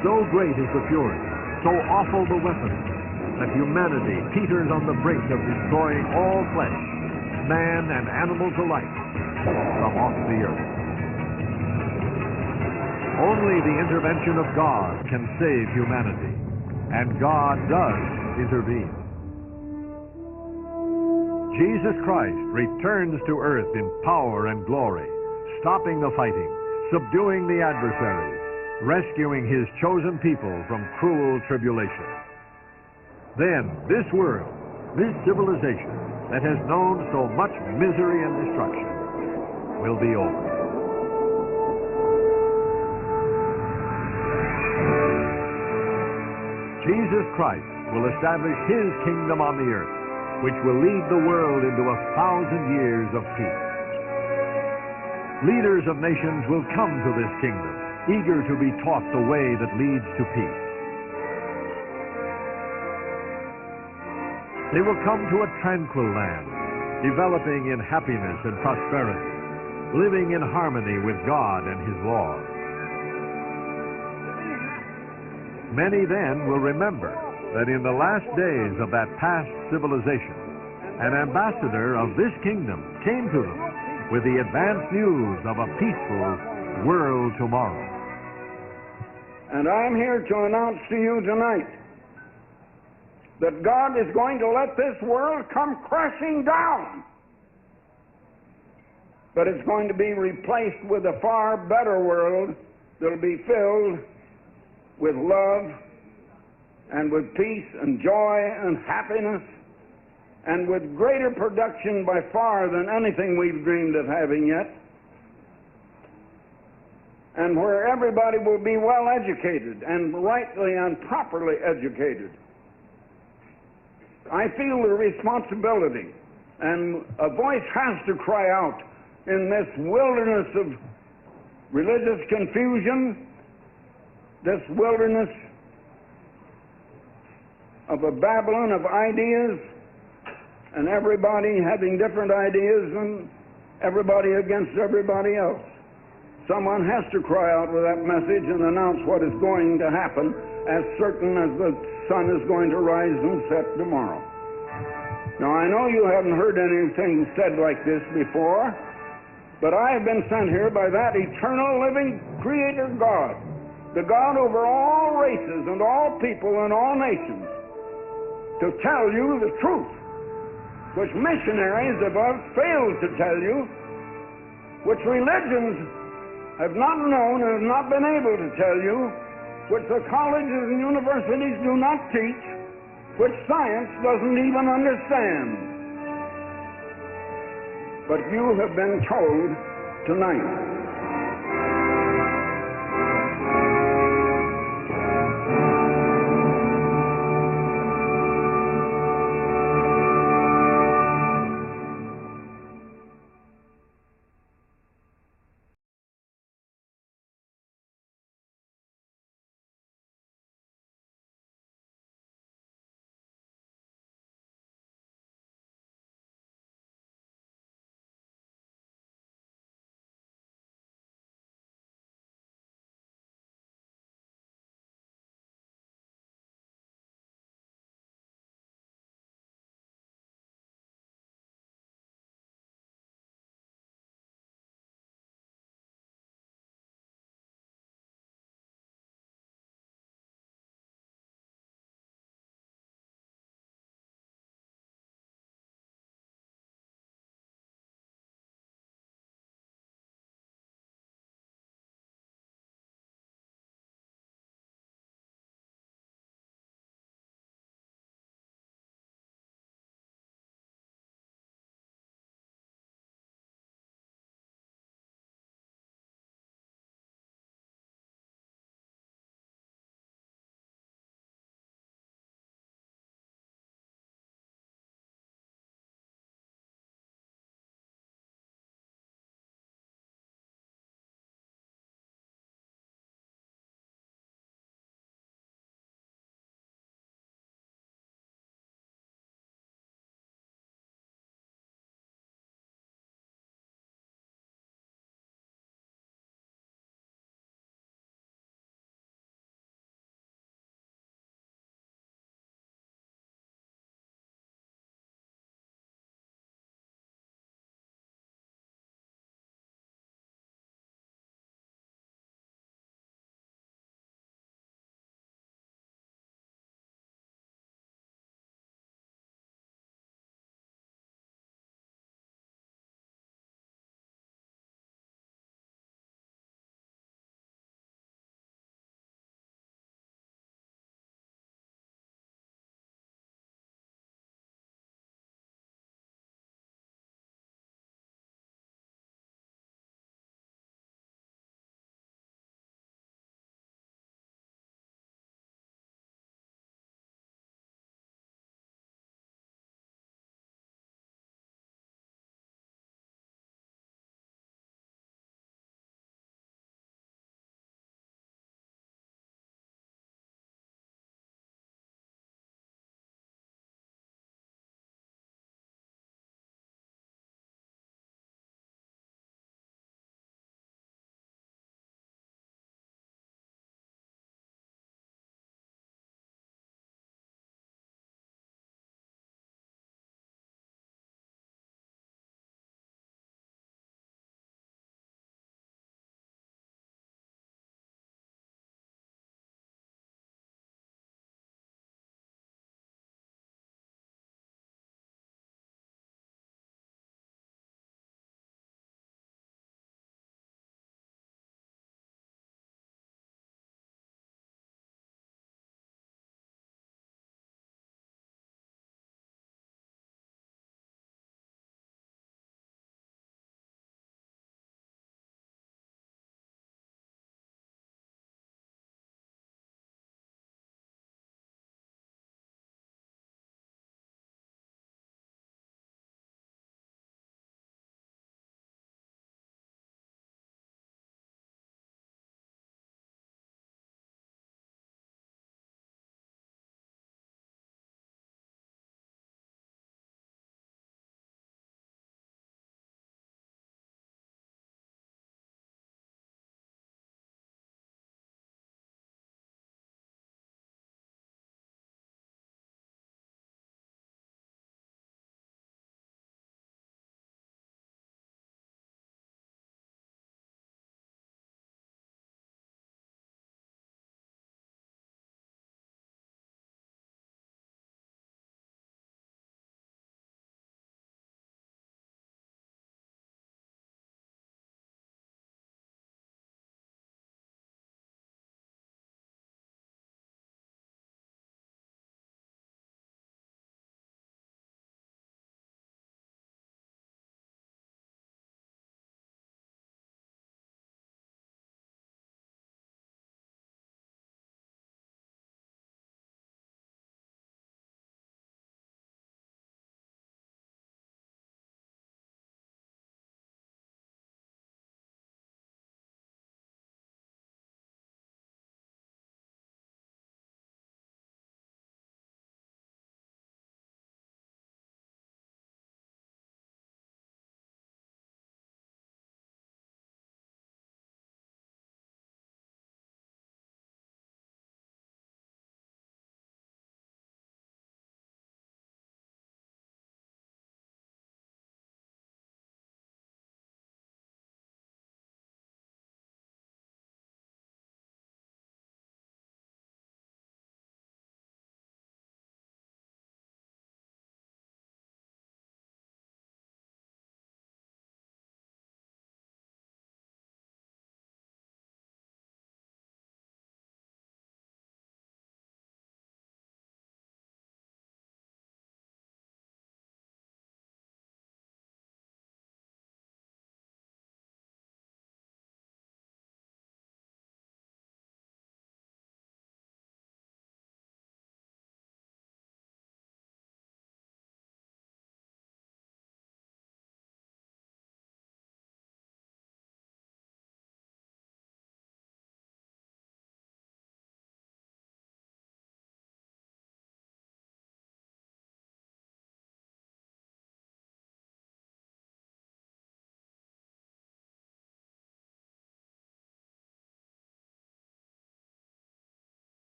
[SPEAKER 1] So great is the fury, so awful the weapons, that humanity teeters on the brink of destroying all flesh, man and animals alike, from off the earth. Only the intervention of God can save humanity, and God does intervene. Jesus Christ returns to earth in power and glory, stopping the fighting, subduing the adversaries, rescuing his chosen people from cruel tribulation. Then this world, this civilization that has known so much misery and destruction, will be over. Jesus Christ will establish his kingdom on the earth, which will lead the world into 1,000 years of peace. Leaders of nations will come to this kingdom, eager to be taught the way that leads to peace. They will come to a tranquil land, developing in happiness and prosperity, living in harmony with God and his laws. Many then will remember that in the last days of that past civilization, an ambassador of this kingdom came to them with the advanced news of a peaceful world tomorrow.
[SPEAKER 2] And I'm here to announce to you tonight that God is going to let this world come crashing down. But it's going to be replaced with a far better world that'll be filled with love and with peace and joy and happiness and with greater production by far than anything we've dreamed of having yet, and where everybody will be well educated and rightly and properly educated. I feel the responsibility, and a voice has to cry out in this wilderness of religious confusion, this wilderness of a Babylon of ideas, and everybody having different ideas and everybody against everybody else. Someone has to cry out with that message and announce what is going to happen, as certain as the sun is going to rise and set tomorrow. Now, I know you haven't heard anything said like this before, but I have been sent here by that eternal living Creator God, the God over all races and all people and all nations, to tell you the truth, which missionaries have failed to tell you, which religions have not known and have not been able to tell you, which the colleges and universities do not teach, which science doesn't even understand. But you have been told tonight